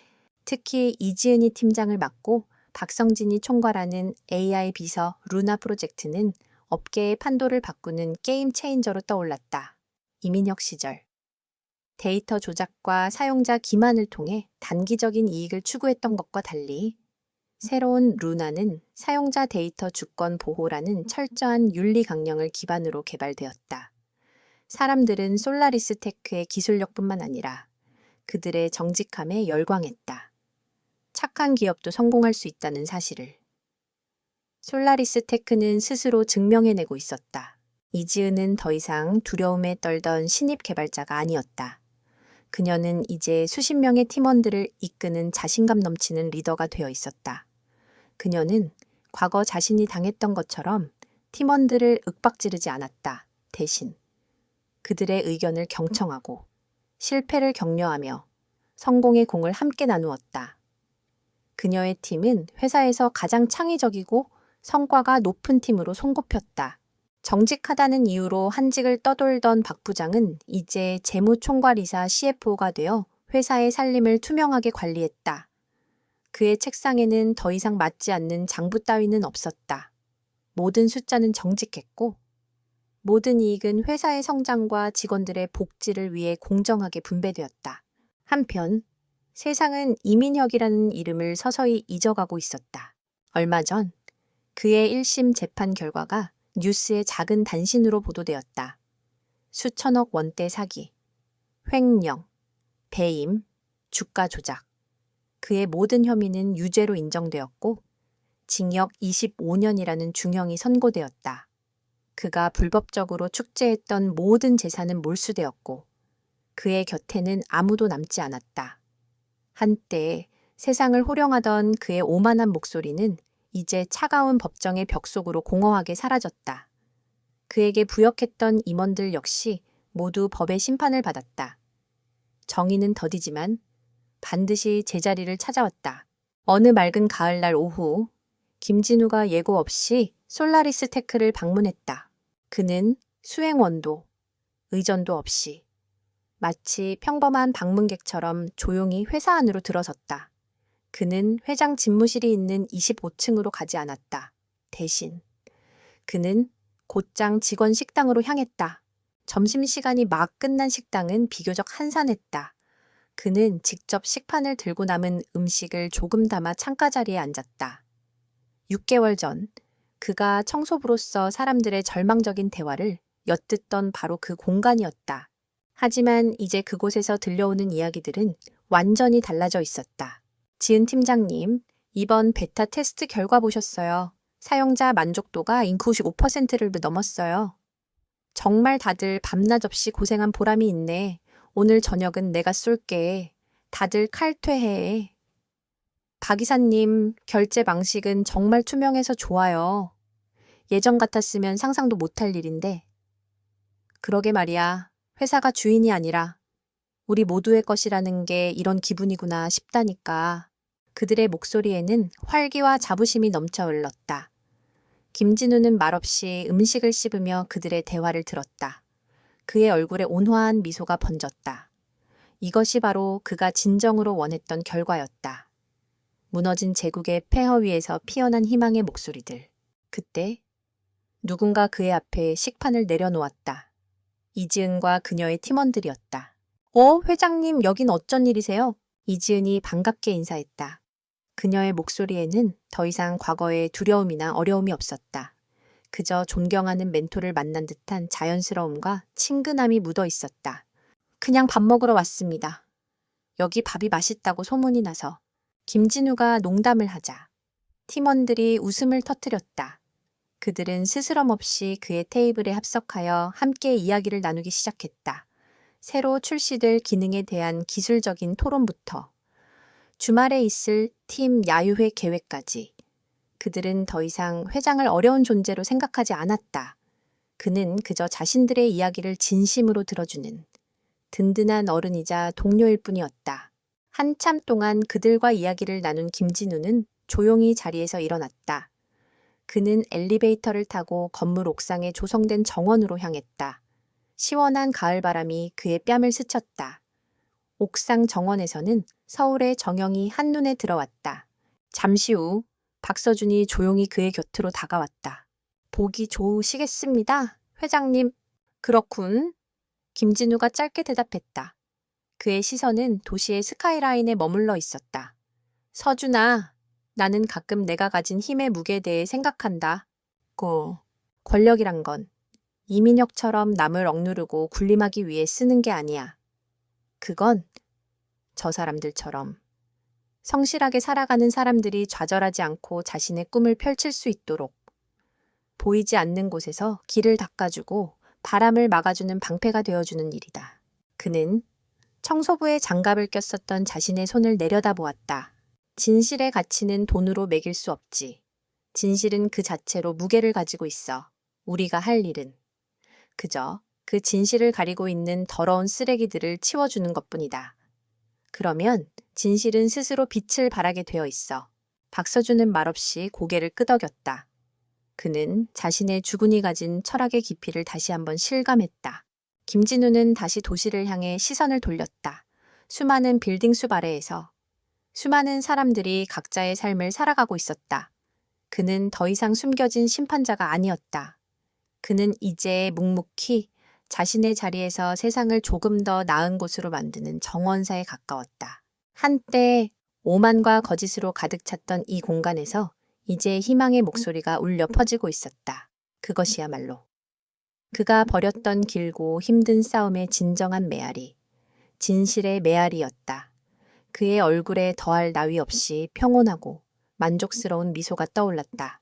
특히 이지은이 팀장을 맡고 박성진이 총괄하는 AI 비서 루나 프로젝트는 업계의 판도를 바꾸는 게임 체인저로 떠올랐다. 이민혁 시절 데이터 조작과 사용자 기만을 통해 단기적인 이익을 추구했던 것과 달리 새로운 루나는 사용자 데이터 주권 보호라는 철저한 윤리 강령을 기반으로 개발되었다. 사람들은 솔라리스 테크의 기술력뿐만 아니라 그들의 정직함에 열광했다. 착한 기업도 성공할 수 있다는 사실을. 솔라리스 테크는 스스로 증명해내고 있었다. 이지은은 더 이상 두려움에 떨던 신입 개발자가 아니었다. 그녀는 이제 수십 명의 팀원들을 이끄는 자신감 넘치는 리더가 되어 있었다. 그녀는 과거 자신이 당했던 것처럼 팀원들을 윽박지르지 않았다. 대신 그들의 의견을 경청하고 실패를 격려하며 성공의 공을 함께 나누었다. 그녀의 팀은 회사에서 가장 창의적이고 성과가 높은 팀으로 손꼽혔다. 정직하다는 이유로 한직을 떠돌던 박 부장은 이제 재무총괄이사 CFO가 되어 회사의 살림을 투명하게 관리했다. 그의 책상에는 더 이상 맞지 않는 장부 따위는 없었다. 모든 숫자는 정직했고 모든 이익은 회사의 성장과 직원들의 복지를 위해 공정하게 분배되었다. 한편 세상은 이민혁이라는 이름을 서서히 잊어가고 있었다. 얼마 전 그의 1심 재판 결과가 뉴스의 작은 단신으로 보도되었다. 수천억 원대 사기, 횡령, 배임, 주가 조작. 그의 모든 혐의는 유죄로 인정되었고 징역 25년이라는 중형이 선고되었다. 그가 불법적으로 축제했던 모든 재산은 몰수되었고 그의 곁에는 아무도 남지 않았다. 한때 세상을 호령하던 그의 오만한 목소리는 이제 차가운 법정의 벽 속으로 공허하게 사라졌다. 그에게 부역했던 임원들 역시 모두 법의 심판을 받았다. 정의는 더디지만 반드시 제자리를 찾아왔다. 어느 맑은 가을날 오후, 김진우가 예고 없이 솔라리스 테크를 방문했다. 그는 수행원도, 의전도 없이 마치 평범한 방문객처럼 조용히 회사 안으로 들어섰다. 그는 회장 집무실이 있는 25층으로 가지 않았다. 대신 그는 곧장 직원 식당으로 향했다. 점심시간이 막 끝난 식당은 비교적 한산했다. 그는 직접 식판을 들고 남은 음식을 조금 담아 창가 자리에 앉았다. 6개월 전 그가 청소부로서 사람들의 절망적인 대화를 엿듣던 바로 그 공간이었다. 하지만 이제 그곳에서 들려오는 이야기들은 완전히 달라져 있었다. 지은 팀장님, 이번 베타 테스트 결과 보셨어요. 사용자 만족도가 95%를 넘었어요. 정말 다들 밤낮 없이 고생한 보람이 있네. 오늘 저녁은 내가 쏠게. 다들 칼퇴해. 박 이사님, 결제 방식은 정말 투명해서 좋아요. 예전 같았으면 상상도 못할 일인데. 그러게 말이야. 회사가 주인이 아니라 우리 모두의 것이라는 게 이런 기분이구나 싶다니까. 그들의 목소리에는 활기와 자부심이 넘쳐 흘렀다. 김진우는 말없이 음식을 씹으며 그들의 대화를 들었다. 그의 얼굴에 온화한 미소가 번졌다. 이것이 바로 그가 진정으로 원했던 결과였다. 무너진 제국의 폐허 위에서 피어난 희망의 목소리들. 그때 누군가 그의 앞에 식판을 내려놓았다. 이지은과 그녀의 팀원들이었다. 회장님, 여긴 어쩐 일이세요? 이지은이 반갑게 인사했다. 그녀의 목소리에는 더 이상 과거의 두려움이나 어려움이 없었다. 그저 존경하는 멘토를 만난 듯한 자연스러움과 친근함이 묻어 있었다. 그냥 밥 먹으러 왔습니다. 여기 밥이 맛있다고 소문이 나서. 김진우가 농담을 하자 팀원들이 웃음을 터뜨렸다. 그들은 스스럼 없이 그의 테이블에 합석하여 함께 이야기를 나누기 시작했다. 새로 출시될 기능에 대한 기술적인 토론부터 주말에 있을 팀 야유회 계획까지. 그들은 더 이상 회장을 어려운 존재로 생각하지 않았다. 그는 그저 자신들의 이야기를 진심으로 들어주는 든든한 어른이자 동료일 뿐이었다. 한참 동안 그들과 이야기를 나눈 김진우는 조용히 자리에서 일어났다. 그는 엘리베이터를 타고 건물 옥상에 조성된 정원으로 향했다. 시원한 가을바람이 그의 뺨을 스쳤다. 옥상 정원에서는 서울의 정영이 한눈에 들어왔다. 잠시 후 박서준이 조용히 그의 곁으로 다가왔다. 보기 좋으시겠습니다, 회장님. 그렇군. 김진우가 짧게 대답했다. 그의 시선은 도시의 스카이라인에 머물러 있었다. 서준아, 나는 가끔 내가 가진 힘의 무게에 대해 생각한다. 권력이란 건 이민혁처럼 남을 억누르고 군림하기 위해 쓰는 게 아니야. 그건 저 사람들처럼. 성실하게 살아가는 사람들이 좌절하지 않고 자신의 꿈을 펼칠 수 있도록 보이지 않는 곳에서 길을 닦아주고 바람을 막아주는 방패가 되어주는 일이다. 그는 청소부의 장갑을 꼈었던 자신의 손을 내려다보았다. 진실의 가치는 돈으로 매길 수 없지. 진실은 그 자체로 무게를 가지고 있어. 우리가 할 일은 그저 그 진실을 가리고 있는 더러운 쓰레기들을 치워주는 것뿐이다. 그러면 진실은 스스로 빛을 발하게 되어 있어. 박서준은 말없이 고개를 끄덕였다. 그는 자신의 주군이 가진 철학의 깊이를 다시 한번 실감했다. 김진우는 다시 도시를 향해 시선을 돌렸다. 수많은 빌딩 숲 아래에서 수많은 사람들이 각자의 삶을 살아가고 있었다. 그는 더 이상 숨겨진 심판자가 아니었다. 그는 이제 묵묵히 자신의 자리에서 세상을 조금 더 나은 곳으로 만드는 정원사에 가까웠다. 한때 오만과 거짓으로 가득 찼던 이 공간에서 이제 희망의 목소리가 울려 퍼지고 있었다. 그것이야말로 그가 벌였던 길고 힘든 싸움의 진정한 메아리, 진실의 메아리였다. 그의 얼굴에 더할 나위 없이 평온하고 만족스러운 미소가 떠올랐다.